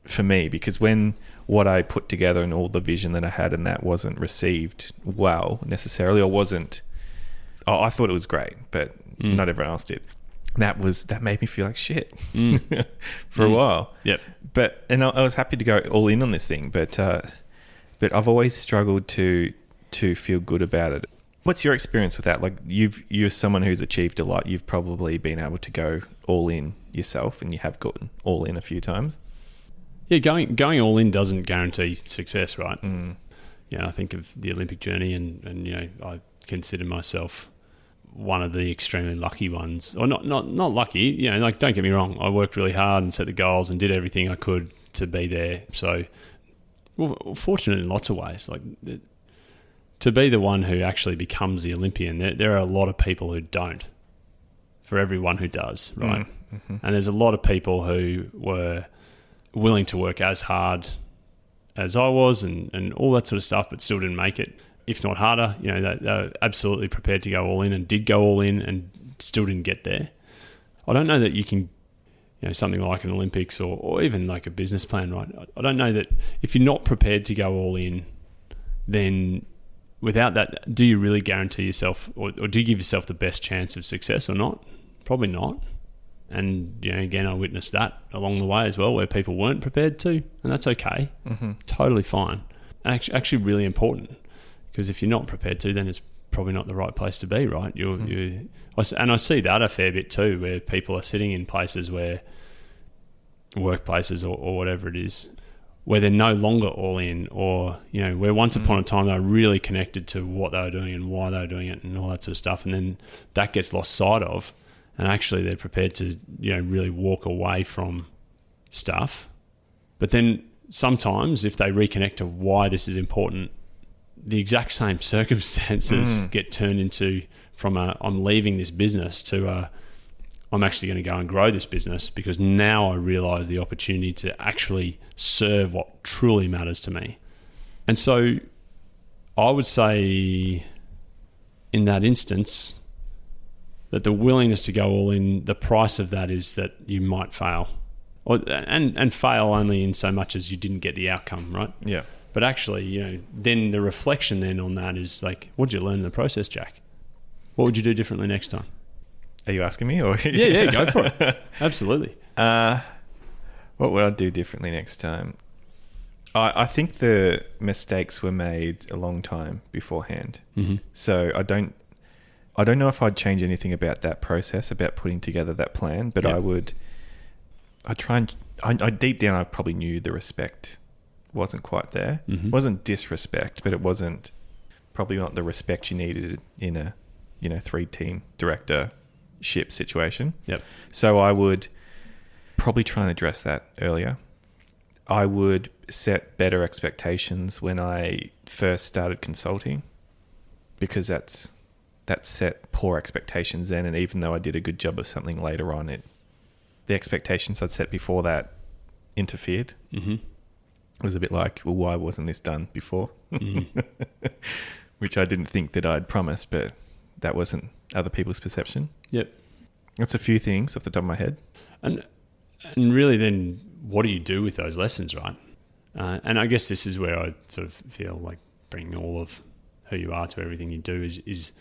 for me, because when what I put together and all the vision that I had and that wasn't received well necessarily, I thought it was great, but not everyone else did. That made me feel like shit for a while. Yep. And I was happy to go all in on this thing, but I've always struggled to feel good about it. What's your experience with that? Like you're someone who's achieved a lot. You've probably been able to go all in yourself, and you have gotten all in a few times. Yeah, going all in doesn't guarantee success, right? I think of the Olympic journey, and I consider myself one of the extremely lucky ones, or not lucky. Like, don't get me wrong, I worked really hard and set the goals and did everything I could to be there. So, fortunate in lots of ways. Like, to be the one who actually becomes the Olympian, there are a lot of people who don't. For everyone who does, right? Mm-hmm. And there's a lot of people who were willing to work as hard as I was and all that sort of stuff, but still didn't make it, if not harder. They're absolutely prepared to go all in and did go all in and still didn't get there. I don't know that you can, something like an Olympics or even like a business plan, right? I don't know that if you're not prepared to go all in, then without that, do you really guarantee yourself or do you give yourself the best chance of success or not? Probably not. And, again, I witnessed that along the way as well, where people weren't prepared to, and that's okay. Mm-hmm. Totally fine. And actually really important, because if you're not prepared to, then it's probably not the right place to be, right? And I see that a fair bit too, where people are sitting in places where, workplaces or whatever it is, where they're no longer all in, or, where once upon a time they were really connected to what they were doing and why they were doing it and all that sort of stuff. And then that gets lost sight of. And actually they're prepared to, really walk away from stuff. But then sometimes if they reconnect to why this is important, the exact same circumstances get turned into from I'm leaving this business to I'm actually going to go and grow this business, because now I realise the opportunity to actually serve what truly matters to me. And so I would say in that instance, that the willingness to go all in, the price of that is that you might fail, and fail only in so much as you didn't get the outcome, right? Yeah. But actually, then the reflection then on that is like, what did you learn in the process, Jack? What would you do differently next time? Are you asking me? Or Yeah, go for it. Absolutely. What would I do differently next time? I think the mistakes were made a long time beforehand. Mm-hmm. So I don't know if I'd change anything about that process, about putting together that plan, but I deep down, I probably knew the respect wasn't quite there. Mm-hmm. It wasn't disrespect, but it wasn't probably not the respect you needed in a, 3-team directorship situation. Yep. So I would probably try and address that earlier. I would set better expectations when I first started consulting, because that set poor expectations then, and even though I did a good job of something later on, the expectations I'd set before that interfered. Mm-hmm. It was a bit like, well, why wasn't this done before? Mm-hmm. Which I didn't think that I'd promised, but that wasn't other people's perception. Yep. That's a few things off the top of my head. And really then, what do you do with those lessons, right? And I guess this is where I sort of feel like bringing all of who you are to everything you do is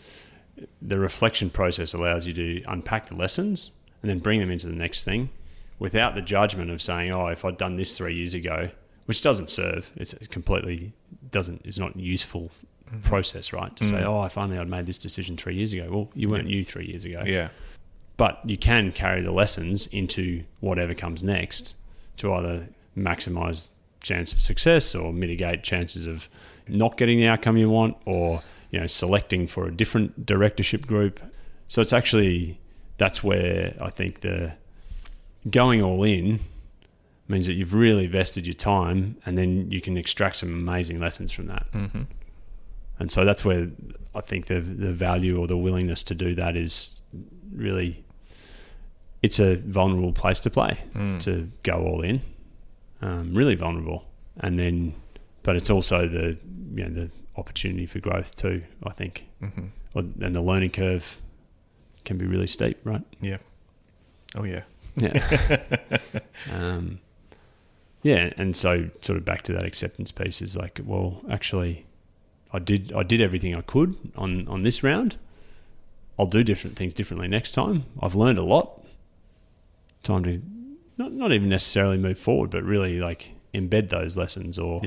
the reflection process allows you to unpack the lessons and then bring them into the next thing without the judgment of saying, oh, if I'd done this 3 years ago, which doesn't serve, it's not useful process, right? To say, oh, if only I'd made this decision 3 years ago. Well, you weren't you 3 years ago. Yeah. But you can carry the lessons into whatever comes next to either maximize chance of success or mitigate chances of not getting the outcome you want, or selecting for a different directorship group. So it's actually, that's where I think the going all in means that you've really vested your time, and then you can extract some amazing lessons from that. Mm-hmm. And so that's where I think the value or the willingness to do that is really, it's a vulnerable place to play, to go all in, really vulnerable. And then, but it's also the opportunity for growth too, I think. Mm-hmm. And the learning curve can be really steep, right? Yeah. Oh yeah. Yeah. Yeah. And so sort of back to that acceptance piece is like, well, actually I did everything I could on this round. I'll do different things differently next time. I've learned a lot. Time to not even necessarily move forward, but really like embed those lessons, or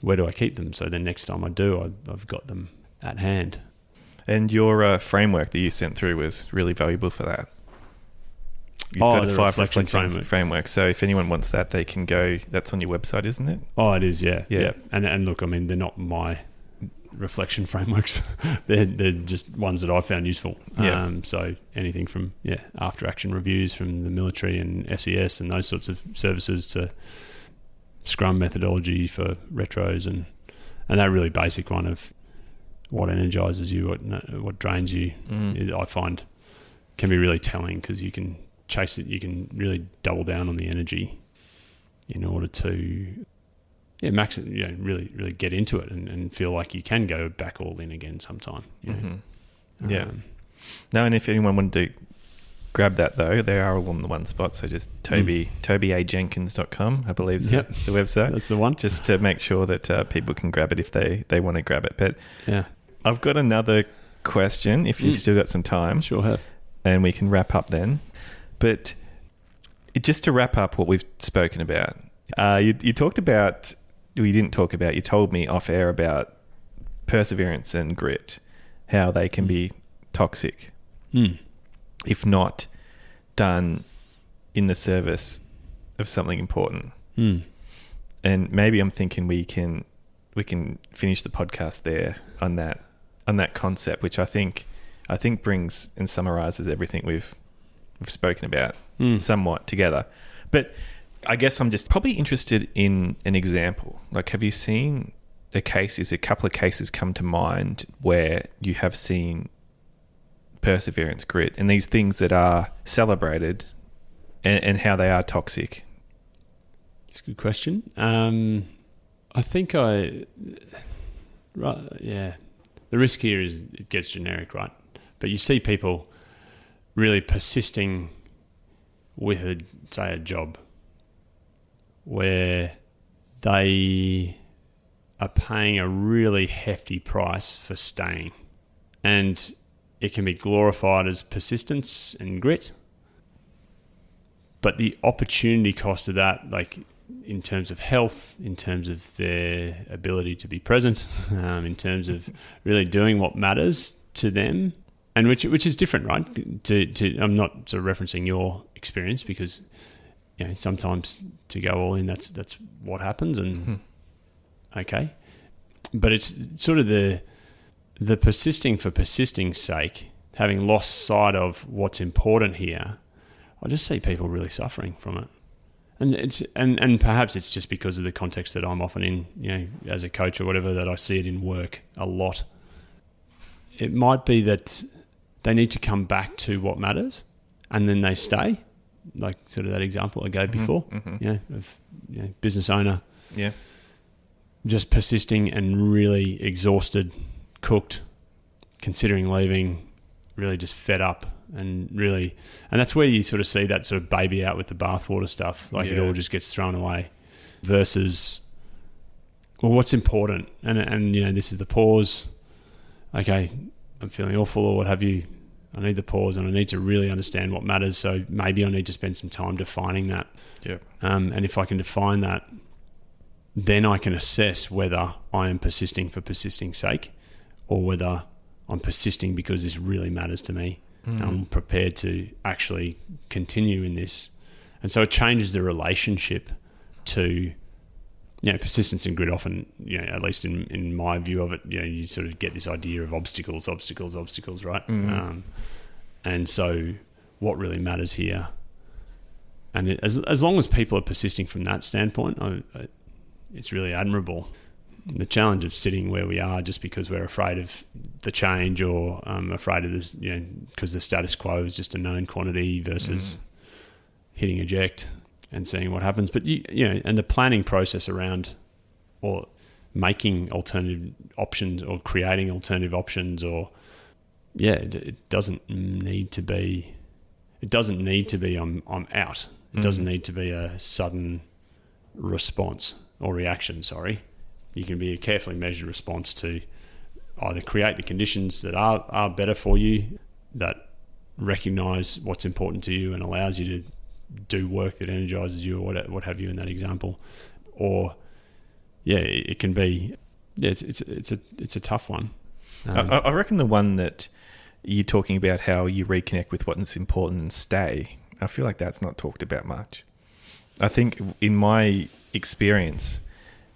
where do I keep them? So then next time I do, I've got them at hand. And your framework that you sent through was really valuable for that. You've got a 5 reflection framework. So if anyone wants that, they can go. That's on your website, isn't it? Oh, it is. Yeah. And look, I mean, they're not my reflection frameworks. they're just ones that I found useful. Yeah. So anything from after action reviews from the military and SES and those sorts of services to Scrum methodology for retros and that really basic one of what energizes you, what drains you, I find can be really telling, because you can chase it. You can really double down on the energy in order to max it, really, really get into it and feel like you can go back all in again sometime. No, and if anyone wanted to grab that though, they are all on the one spot. So just tobyjenkins.com, I believe is the website. That's the one. Just to make sure that people can grab it if they want to grab it. But I've got another question if you've still got some time. Sure have. And we can wrap up then. But just to wrap up what we've spoken about, you talked about, we didn't talk about, you told me off air about perseverance and grit, how they can be toxic if not done in the service of something important. And maybe I'm thinking we can finish the podcast there on that concept, which I think brings and summarizes everything we've spoken about somewhat together. But I guess I'm just probably interested in an example. Like, have you seen a couple of cases come to mind where you have seen perseverance, grit, and these things that are celebrated and how they are toxic? It's a good question. I think the risk here is it gets generic, right? But you see people really persisting with a job where they are paying a really hefty price for staying, and it can be glorified as persistence and grit, but the opportunity cost of that, like in terms of health, in terms of their ability to be present, in terms of really doing what matters to them, and which is different, right? To I'm not sort of referencing your experience, because sometimes to go all in, that's what happens, and okay, but it's sort of the persisting for persisting's sake, having lost sight of what's important here. I just see people really suffering from it. And perhaps it's just because of the context that I'm often in, as a coach or whatever, that I see it in work a lot. It might be that they need to come back to what matters, and then they stay, like sort of that example I gave before, of business owner, just persisting and really exhausted, cooked, considering leaving, really just fed up. And that's where you sort of see that sort of baby out with the bathwater stuff. Like it all just gets thrown away versus, well, what's important? And this is the pause. Okay, I'm feeling awful or what have you. I need the pause and I need to really understand what matters. So maybe I need to spend some time defining that. Yep. And if I can define that, then I can assess whether I am persisting for persisting's sake or whether I'm persisting because this really matters to me. I'm prepared to actually continue in this. And so it changes the relationship to, persistence and grit often, at least in my view of it, you sort of get this idea of obstacles, right? And so what really matters here And as long as people are persisting from that standpoint, it's really admirable. The challenge of sitting where we are just because we're afraid of the change or afraid of this, because the status quo is just a known quantity versus hitting eject and seeing what happens. But and the planning process around or making alternative options or creating alternative options, or it doesn't need to be. It doesn't need to be I'm out. It doesn't need to be a sudden response or reaction. Sorry, you can be a carefully measured response to either create the conditions that are better for you, that recognise what's important to you and allows you to do work that energises you, or what have you in that example, or it can be it's a tough one. I reckon the one that you're talking about, how you reconnect with what's important and stay, I feel like that's not talked about much. I think in my experience,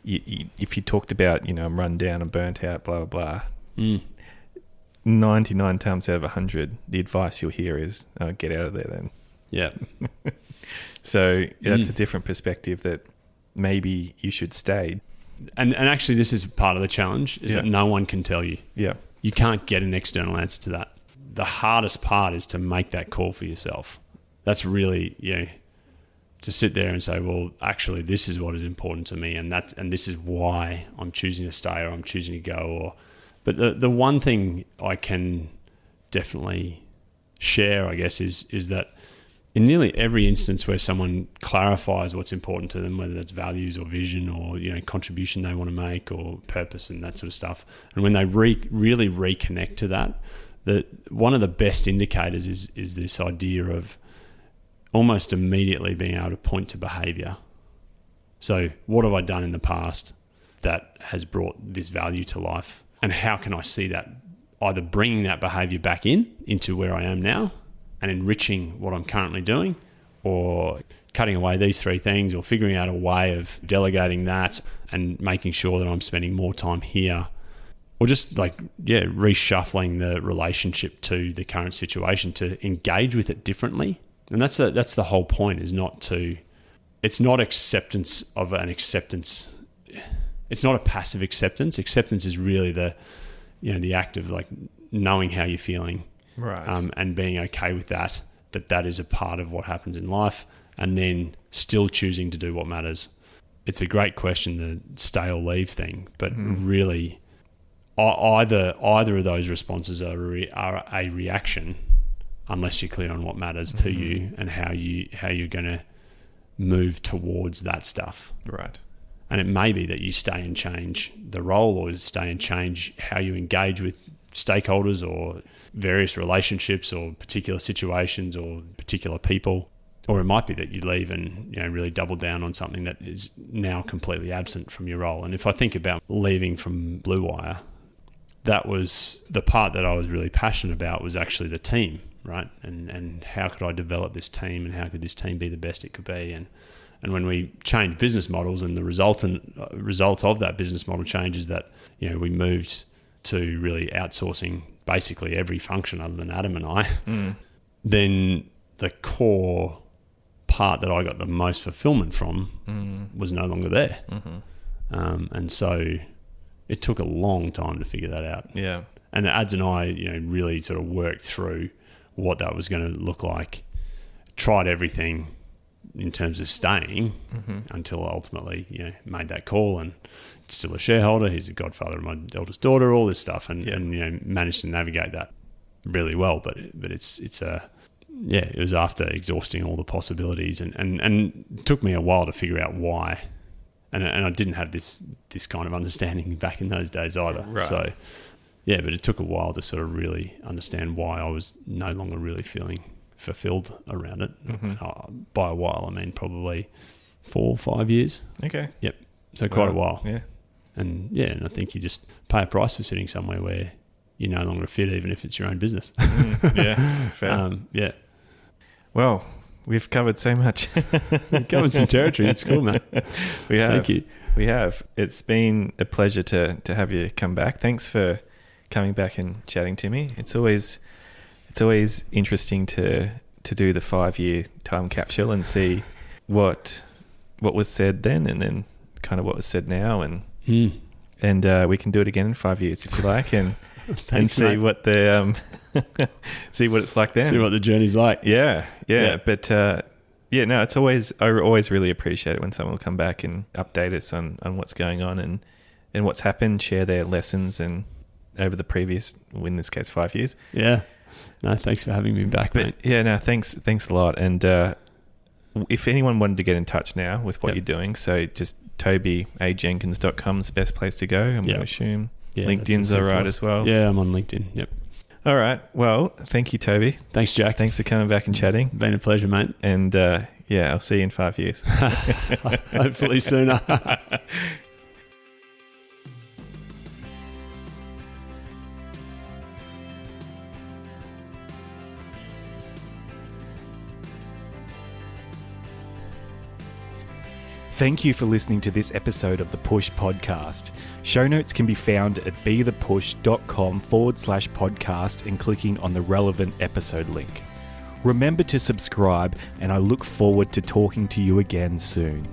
if you talked about, I'm run down and burnt out, blah, blah, blah, 99 times out of 100, the advice you'll hear is, get out of there then. Yeah. So that's a different perspective, that maybe you should stay. And actually, this is part of the challenge, is that no one can tell you. Yeah. You can't get an external answer to that. The hardest part is to make that call for yourself. That's really, to sit there and say, well, actually, this is what is important to me, and this is why I'm choosing to stay or I'm choosing to go. But the one thing I can definitely share, I guess, is that in nearly every instance where someone clarifies what's important to them, whether that's values or vision or contribution they want to make or purpose and that sort of stuff, and when they really reconnect to that, one of the best indicators is this idea of almost immediately being able to point to behaviour. So what have I done in the past that has brought this value to life, and how can I see that either bringing that behaviour back into where I am now and enriching what I'm currently doing, or cutting away these three things, or figuring out a way of delegating that and making sure that I'm spending more time here, or just reshuffling the relationship to the current situation to engage with it differently. And that's the whole point, it's not acceptance of an acceptance. It's not a passive acceptance. Acceptance is really the act of knowing how you're feeling. Right. And being okay with that is a part of what happens in life, and then still choosing to do what matters. It's a great question, the stay or leave thing, but really either of those responses are a reaction, unless you're clear on what matters to you and how you're going to move towards that stuff. Right. And it may be that you stay and change the role, or stay and change how you engage with stakeholders or various relationships or particular situations or particular people. Or it might be that you leave and really double down on something that is now completely absent from your role. And if I think about leaving from Blue Wire, that was the part that I was really passionate about, was actually the team, right? And how could I develop this team, and how could this team be the best it could be? And when we changed business models, and the result of that business model change is that we moved to really outsourcing basically every function other than Adam and I, then the core part that I got the most fulfillment from was no longer there. And so it took a long time to figure that out. Yeah. And Ads and I, really sort of worked through what that was going to look like, tried everything in terms of staying until ultimately, made that call, and still a shareholder. He's the godfather of my eldest daughter, all this stuff, and managed to navigate that really well. But it was after exhausting all the possibilities, and it took me a while to figure out why. And I didn't have this kind of understanding back in those days either. Right. So, but it took a while to sort of really understand why I was no longer really feeling fulfilled around it. By a while, I mean probably 4 or 5 years. Okay. Yep. So quite a while. Yeah. And I think you just pay a price for sitting somewhere where you're no longer fit, even if it's your own business. Yeah. Fair. Well, we've covered so much. We've covered some territory. It's cool, man. We have. Thank you. We have. It's been a pleasure to have you come back. Thanks for coming back and chatting to me. It's always interesting to to do the 5-year time capsule and see what was said then, and then kind of what was said now, and we can do it again in 5 years if you like, and Thanks, see mate. what the see what it's like then. See what the journey's like. Yeah. But no, it's always, I always really appreciate it when someone will come back and update us on what's going on and what's happened, share their lessons and over the previous, in this case, 5 years. Yeah. No, thanks for having me back, mate. Yeah, no, thanks a lot. And if anyone wanted to get in touch now with what you're doing, so just toby@jenkins.com is the best place to go. I'm going to assume LinkedIn's all right as well. Yeah, I'm on LinkedIn. Yep. All right. Well, thank you, Toby. Thanks, Jack. Thanks for coming back and chatting. Been a pleasure, mate. And I'll see you in 5 years. Hopefully sooner. Thank you for listening to this episode of the Push Podcast. Show notes can be found at bethepush.com/podcast and clicking on the relevant episode link. Remember to subscribe, and I look forward to talking to you again soon.